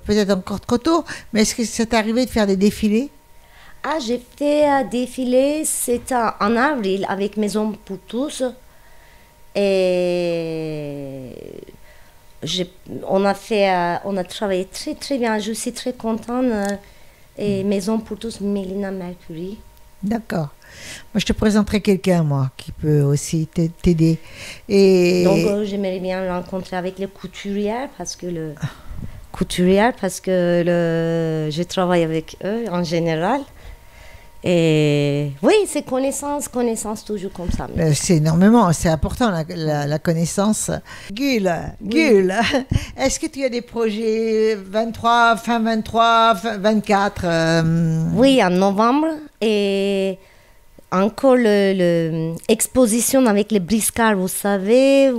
peut-être encore trop tôt, mais est-ce que c'est arrivé de faire des défilés?
Ah, j'ai fait un défilé, c'était en avril avec Maison pour tous. Et on a travaillé très très bien. Je suis très contente. Et Maison pour tous, Mélina Mercury.
D'accord. Moi, je te présenterai quelqu'un, moi, qui peut aussi t'aider. Et...
Donc, j'aimerais bien rencontrer avec les couturières parce que je travaille avec eux en général. Et oui, c'est connaissance toujours comme ça.
C'est énormément, c'est important la connaissance. Gull, est-ce que tu as des projets fin 23, fin 24
Oui, en novembre. Et encore l'exposition avec les briscards, vous savez.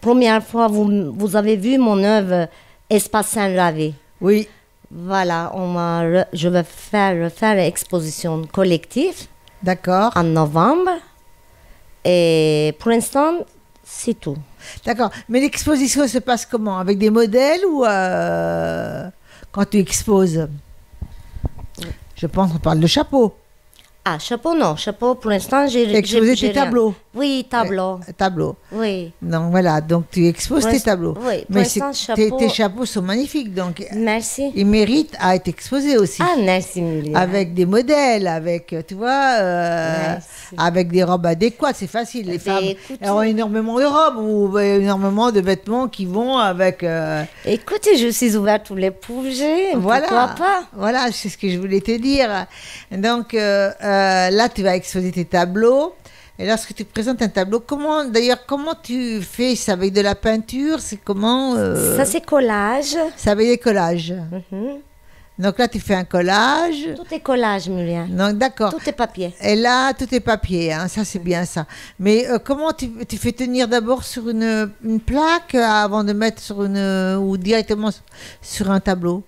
Première fois, vous avez vu mon œuvre Espace Saint-Ravé.
Oui.
Voilà, je vais faire l'exposition collective.
D'accord.
En novembre. Et pour l'instant, c'est tout.
D'accord. Mais l'exposition se passe comment? Avec des modèles ou quand tu exposes? Je pense qu'on parle de chapeau.
Ah, chapeau, non. Chapeau, pour l'instant, j'ai
exposé tes tableaux.
Oui, tableaux.
Tableaux.
Oui.
Donc voilà, donc tu exposes tes tableaux.
Oui, pour
mais
l'instant,
tes chapeaux sont magnifiques, donc
merci.
Ils méritent à être exposés aussi.
Ah, merci, Muriel.
Avec des modèles, avec, tu vois, avec des robes adéquates, c'est facile. Les femmes ont énormément de robes ou énormément de vêtements qui vont avec...
Écoutez, je suis ouverte tous les projets,
voilà,
pourquoi pas?
Voilà, c'est ce que je voulais te dire. Donc... là, tu vas exposer tes tableaux. Et lorsque tu présentes un tableau, comment tu fais ça avec de la peinture? C'est comment
Ça, c'est collage.
C'est avec des collages. Donc là, tu fais un collage.
Tout est collage, Muriel.
Donc, d'accord.
Tout est papier.
Et là, tout est papier. Hein, ça, c'est bien ça. Mais comment tu fais tenir d'abord sur une plaque avant de mettre sur ou directement sur un tableau?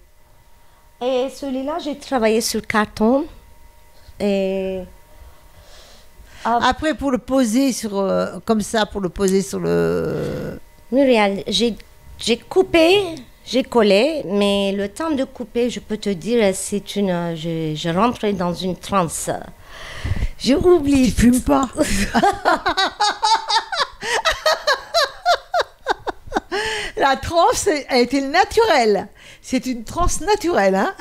Et celui-là, j'ai travaillé sur carton. Et
après, pour le poser comme ça, pour le poser sur le...
Muriel, J'ai coupé, j'ai collé, mais le temps de couper, je peux te dire, je rentrais dans une transe. J'ai oublié.
Tu fumes pas? La transe a été naturelle. C'est une transe naturelle, hein?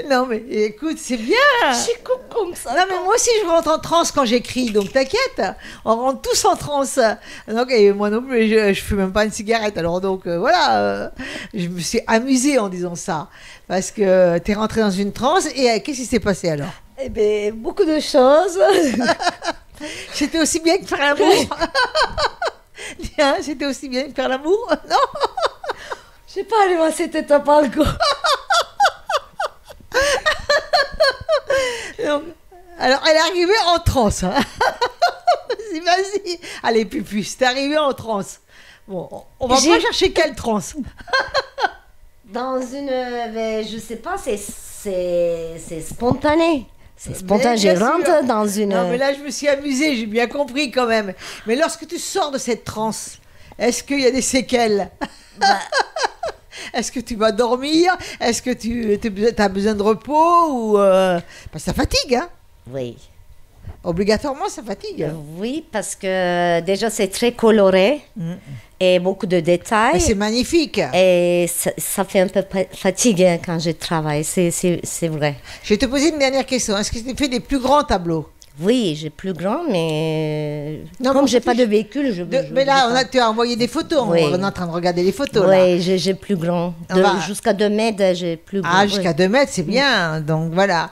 Non, mais écoute, c'est bien.
Je coupe comme ça.
Non, mais moi aussi, je rentre en transe quand j'écris, donc t'inquiète. On rentre tous en transe. Donc, et moi non plus, je fume même pas une cigarette. Alors, donc, voilà, je me suis amusée en disant ça. Parce que t'es rentrée dans une transe, et qu'est-ce qui s'est passé alors?
Eh bien, beaucoup de choses.
C'était aussi bien que faire l'amour. Tiens, c'était aussi bien que faire l'amour. Non?
Je sais pas, allez, c'était top encore.
Donc, alors, elle est arrivée en transe. Hein. Vas-y. Allez, Pupus, t'es arrivée en transe. Bon, on va pas chercher quelle transe.
Dans une... je sais pas, c'est spontané. C'est spontané, je rentre dans une...
Non, mais là, je me suis amusée, j'ai bien compris quand même. Mais lorsque tu sors de cette transe, est-ce qu'il y a des séquelles? Est-ce que tu vas dormir? Est-ce que tu as besoin de repos ou parce que ça fatigue, hein?
Oui.
Obligatoirement, ça fatigue.
Oui, parce que déjà, c'est très coloré et beaucoup de détails.
Mais c'est magnifique.
Et ça fait un peu fatigué quand je travaille, c'est vrai.
Je vais te poser une dernière question. Est-ce que tu fais des plus grands tableaux?
Oui, j'ai plus grand, mais
non,
comme j'ai pas de véhicule,
mais là, tu as envoyé des photos.
Oui.
On est en train de regarder les photos.
Oui, j'ai plus grand. Jusqu'à 2 mètres, j'ai plus grand.
Ah, jusqu'à 2 mètres, c'est bien. Donc, voilà.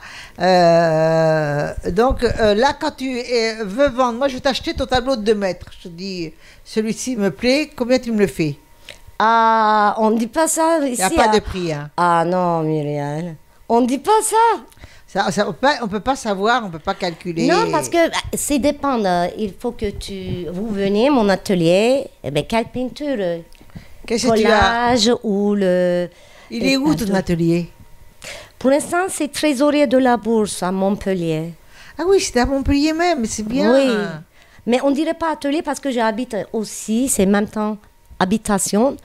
Donc, là, quand tu veux vendre, moi, je vais t'acheter ton tableau de 2 mètres. Je te dis, celui-ci me plaît. Combien tu me le fais?
Ah, on dit pas ça ici.
Il n'y a pas de prix. Hein.
Ah non, Muriel. On dit pas ça.
On peut pas savoir, on peut pas calculer.
Non, parce que c'est dépend. Il faut que vous veniez à mon atelier. Eh bien, quelle peinture?
Qu'est-ce que tu as?
Collage ou le...
Il est où ton atelier?
Pour l'instant, c'est trésorier de la Bourse à Montpellier.
Ah oui, c'est à Montpellier même, c'est bien.
Oui, mais on dirait pas atelier parce que j'habite aussi, c'est en même temps habitation.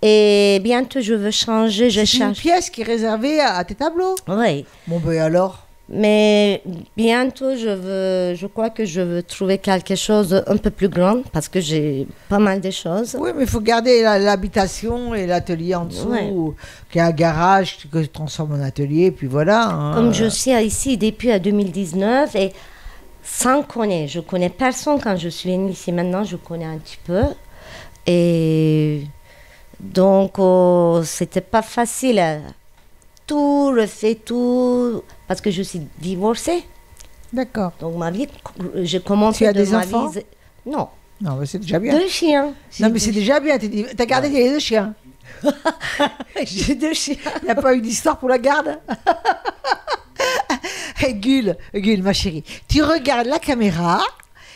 Et bientôt, je veux changer.
C'est une pièce qui est réservée à tes tableaux?
Oui.
Bon, ben alors?
Mais bientôt, je crois que je veux trouver quelque chose un peu plus grand parce que j'ai pas mal de choses.
Oui, mais il faut garder l'habitation et l'atelier en dessous, qui est un garage que tu transformes en atelier, puis voilà. Hein.
Comme je suis ici depuis 2019 et sans connaître, je connais personne quand je suis venue ici. Maintenant, je connais un petit peu. Et... donc, c'était pas facile. Tout refait, tout. Parce que je suis divorcée.
D'accord.
Donc, ma vie, j'ai commencé.
Tu as des enfants?
Non.
Non, mais c'est déjà bien.
2 chiens.
Non, mais c'est déjà bien. Tu as gardé les 2 chiens.
J'ai 2 chiens.
Il n'y a pas eu d'histoire pour la garde? Hey, Gul, ma chérie, tu regardes la caméra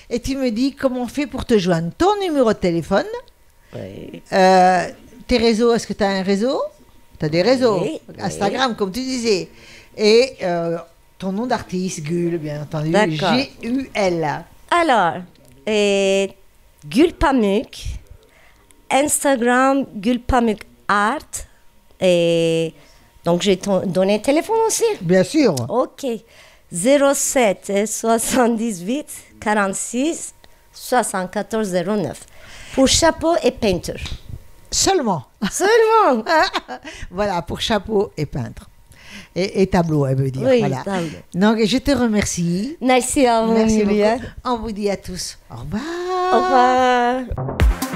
et tu me dis comment on fait pour te joindre. Ton numéro de téléphone.
Oui.
Tes réseaux, est-ce que tu as un réseau? Tu as des réseaux,
oui,
Instagram, comme tu disais. Et ton nom d'artiste, Gul, bien entendu.
D'accord.
G-U-L.
Alors, Gul Pamuk, Instagram Gul Pamuk Art. Et donc, j'ai donné le téléphone aussi.
Bien sûr.
OK. 07 78 46 74 09. Pour chapeau et peinture.
Seulement.
Seulement.
Voilà, pour chapeau et peintre. Et tableau, elle veut dire.
Oui,
voilà.
tableau.
Donc, je te remercie.
Merci à vous,
Merci
Julia.
beaucoup. On vous dit à tous au revoir.
Au revoir.